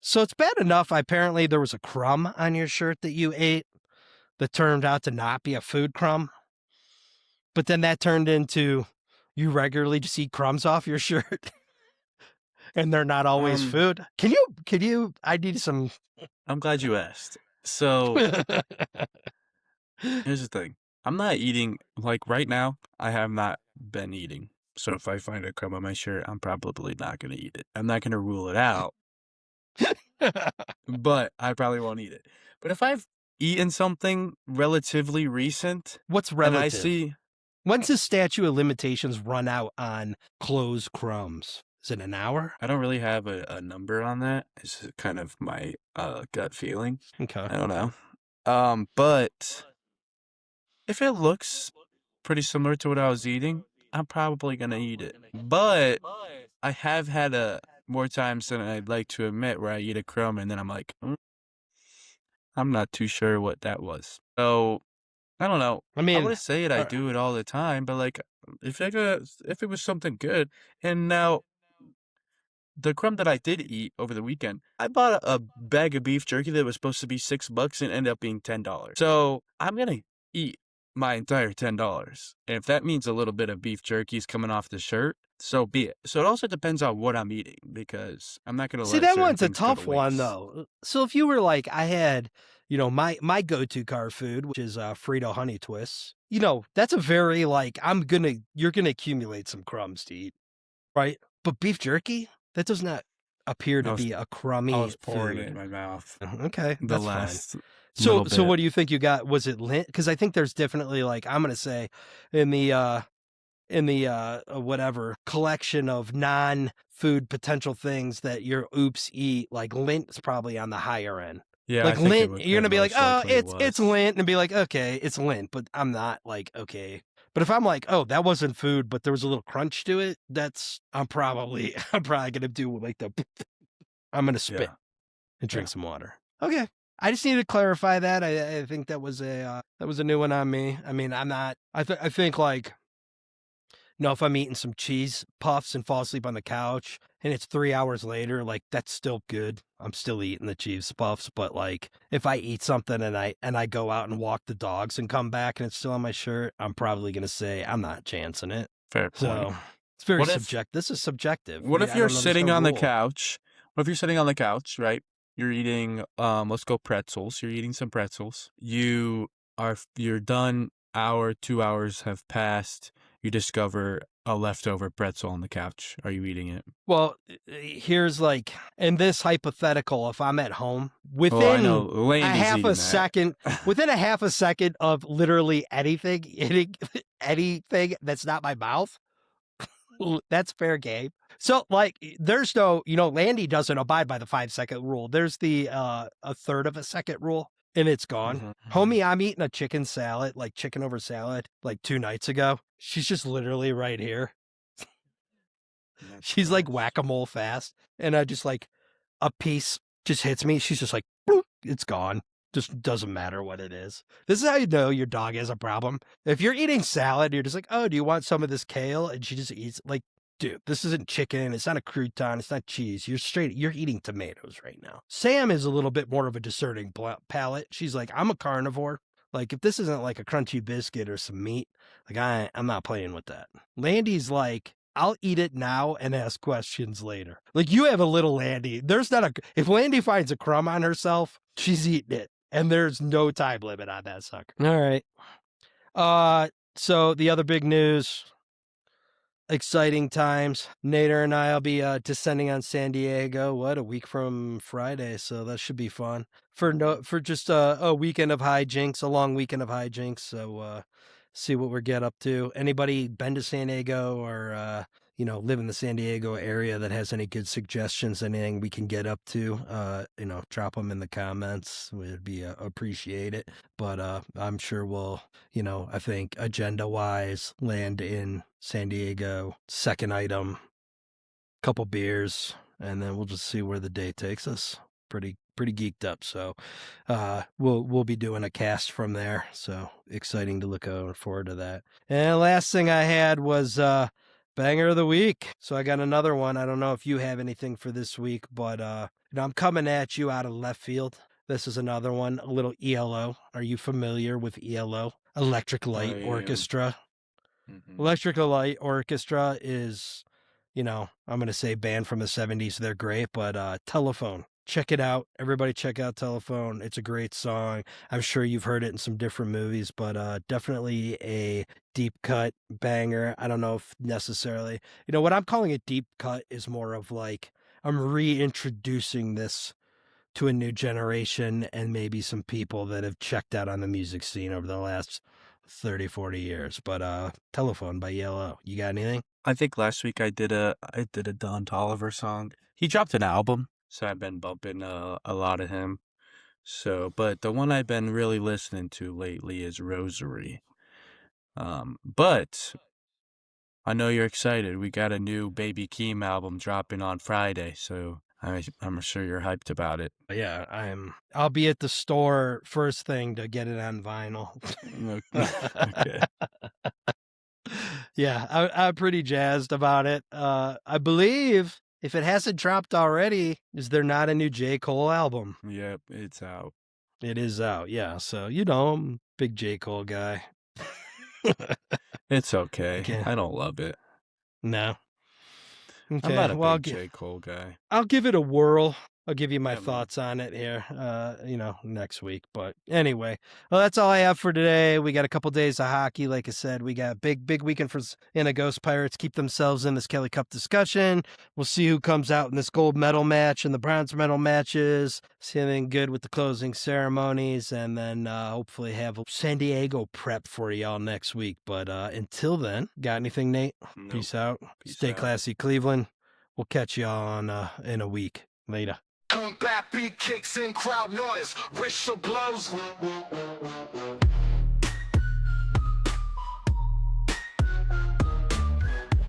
Speaker 1: So it's bad enough, apparently there was a crumb on your shirt that you ate that turned out to not be a food crumb. But then that turned into you regularly just eat crumbs off your shirt. And they're not always food. Can you, I need some...
Speaker 3: I'm glad you asked. So, here's the thing. I'm not eating, like right now, I have not been eating. So if I find a crumb on my shirt, I'm probably not going to eat it. I'm not going to rule it out, but I probably won't eat it. But if I've eaten something relatively recent...
Speaker 1: What's relative?
Speaker 3: And I see...
Speaker 1: When's the statute of limitations run out on closed crumbs? Is it an hour?
Speaker 3: I don't really have a number on that. It's kind of my gut feeling.
Speaker 1: Okay.
Speaker 3: I don't know. But if it looks pretty similar to what I was eating, I'm probably gonna eat it. But I have had more times than I'd like to admit where I eat a crumb and then I'm like, I'm not too sure what that was. So I don't know.
Speaker 1: I
Speaker 3: I
Speaker 1: mean,
Speaker 3: wouldn't say it. I
Speaker 1: uh,
Speaker 3: do it all the time, but like if it was something good, and now the crumb that I did eat over the weekend, I bought a bag of beef jerky that was supposed to be $6 and ended up being $10. So I'm gonna eat my entire $10. And if that means a little bit of beef jerky is coming off the shirt, so be it. So it also depends on what I'm eating because I'm not gonna
Speaker 1: see,
Speaker 3: let
Speaker 1: that
Speaker 3: certain
Speaker 1: one's a
Speaker 3: things go to
Speaker 1: tough one
Speaker 3: waste.
Speaker 1: though. So if you were like, I had, my go-to car food, which is Frito Honey Twists. That's a very like you're gonna accumulate some crumbs to eat, right? But beef jerky, that does not appear
Speaker 3: I
Speaker 1: to
Speaker 3: was
Speaker 1: be a
Speaker 3: I
Speaker 1: crummy
Speaker 3: was pouring it in
Speaker 1: food.
Speaker 3: my mouth
Speaker 1: Okay,
Speaker 3: the
Speaker 1: that's fine.
Speaker 3: last
Speaker 1: So
Speaker 3: little
Speaker 1: so
Speaker 3: bit.
Speaker 1: what do you think you got? Was it lint? Because I think there's definitely like I'm gonna say in the whatever collection of non-food potential things that your oops eat, like lint is probably on the higher end.
Speaker 3: Yeah, I
Speaker 1: Like
Speaker 3: think
Speaker 1: lint, you're
Speaker 3: it
Speaker 1: gonna be like,
Speaker 3: most
Speaker 1: oh,
Speaker 3: likely
Speaker 1: it's
Speaker 3: was.
Speaker 1: lint, and be like, okay, it's lint, but I'm not like okay. But if I'm like, oh, that wasn't food, but there was a little crunch to it, I'm probably I'm probably gonna do like I'm gonna spit
Speaker 3: Yeah,
Speaker 1: and drink
Speaker 3: yeah.
Speaker 1: some water. Okay. I just need to clarify that. I think that was a new one on me. I mean, I'm not. I think like if I'm eating some cheese puffs and fall asleep on the couch and it's 3 hours later, like that's still good. I'm still eating the cheese puffs, but like if I eat something and I go out and walk the dogs and come back and it's still on my shirt, I'm probably gonna say I'm not chancing it.
Speaker 3: Fair point.
Speaker 1: So it's very
Speaker 3: What if
Speaker 1: subjective. This is subjective.
Speaker 3: what if
Speaker 1: I
Speaker 3: you're
Speaker 1: don't know. There's no
Speaker 3: sitting on the
Speaker 1: rule.
Speaker 3: couch? What if you're sitting on the couch, right? You're eating let's go pretzels. You're eating some pretzels. You're done, hour, 2 hours have passed. You discover a leftover pretzel on the couch. Are you eating it?
Speaker 1: Well, here's like in this hypothetical, if I'm at home,
Speaker 3: Well, I know
Speaker 1: a
Speaker 3: Landy's
Speaker 1: half a
Speaker 3: eating that.
Speaker 1: second, within a half a second of literally anything, hitting anything that's not my mouth, that's fair game. So like there's no, Landy doesn't abide by the 5 second rule. There's the a third of a second rule and it's gone.
Speaker 3: Mhm.
Speaker 1: Homie, I'm eating a chicken salad, like chicken over salad, like 2 nights ago. She's just literally right here.
Speaker 3: That's
Speaker 1: She's like
Speaker 3: gross.
Speaker 1: whack-a-mole fast. And I just like a piece just hits me. She's just like, bloop, it's gone. Just doesn't matter what it is. This is how you know your dog has a problem. If you're eating salad, you're just like, oh, do you want some of this kale? And she just eats like, dude, this isn't chicken. It's not a crouton. It's not cheese. You're eating tomatoes right now. Sam is a little bit more of a discerning palate. She's like, I'm a carnivore. Like if this isn't like a crunchy biscuit or some meat, like I'm not playing with that. Landy's like, I'll eat it now and ask questions later. Like you have a little Landy. If Landy finds a crumb on herself, she's eating it. And there's no time limit on that sucker. All right. So the other big news, exciting times. Nader and I'll be descending on San Diego. What, a week from Friday, so that should be fun. For just a weekend of hijinks, a long weekend of hijinks. So see what we get up to. Anybody been to San Diego or live in the San Diego area that has any good suggestions, anything we can get up to? Drop them in the comments. Would be appreciated. But I'm sure we'll, I think agenda wise, land in San Diego. Second item, couple beers, and then we'll just see where the day takes us. Pretty geeked up. So we'll be doing a cast from there. So exciting to look forward to that. And last thing I had was banger of the week. So I got another one. I don't know if you have anything for this week, but I'm coming at you out of left field. This is another one, a little ELO. Are you familiar with ELO? Electric
Speaker 3: I
Speaker 1: Light
Speaker 3: am.
Speaker 1: Orchestra.
Speaker 3: Mhm.
Speaker 1: Electric Light Orchestra is, I'm going to say band from the 70s. They're great, but Telephone. Check it out. Everybody check out Telephone. It's a great song. I'm sure you've heard it in some different movies, but definitely a deep cut banger. I don't know if necessarily, what I'm calling a deep cut is more of like I'm reintroducing this to a new generation and maybe some people that have checked out on the music scene over the last 30, 40 years. But Telephone by Yellow. You got anything?
Speaker 3: I think last week I did a Don Toliver song. He dropped an album, so I've been bumping a lot of him. So, but the one I've been really listening to lately is Rosary. But I know you're excited. We got a new Baby Keem album dropping on Friday, so I'm sure you're hyped about it.
Speaker 1: Yeah, I'll be at the store first thing to get it on vinyl.
Speaker 3: Okay.
Speaker 1: Yeah, I'm pretty jazzed about it. I believe if it hasn't dropped already, is there not a new J. Cole album?
Speaker 3: Yep, it's out.
Speaker 1: It is out, yeah. So, you know, I'm a big J. Cole guy.
Speaker 3: It's okay.
Speaker 1: Okay.
Speaker 3: I don't love it.
Speaker 1: No.
Speaker 3: I'm
Speaker 1: Okay,
Speaker 3: not a
Speaker 1: well,
Speaker 3: big J. Cole guy.
Speaker 1: I'll give it a whirl. I'll give you my
Speaker 3: Yeah, man.
Speaker 1: thoughts on it here, next week. But anyway, well, that's all I have for today. We got a couple days of hockey. Like I said, we got big weekend for Ghost Pirates. Keep themselves in this Kelly Cup discussion. We'll see who comes out in this gold medal match and the bronze medal matches. See anything good with the closing ceremonies, and then hopefully have a San Diego prep for y'all next week. But until then, got anything, Nate?
Speaker 3: Nope.
Speaker 1: Peace out.
Speaker 3: Peace
Speaker 1: Stay
Speaker 3: out.
Speaker 1: classy, Cleveland. We'll catch y'all on in a week. Later.
Speaker 2: Come back, beat kicks in crowd noise, whistle blows.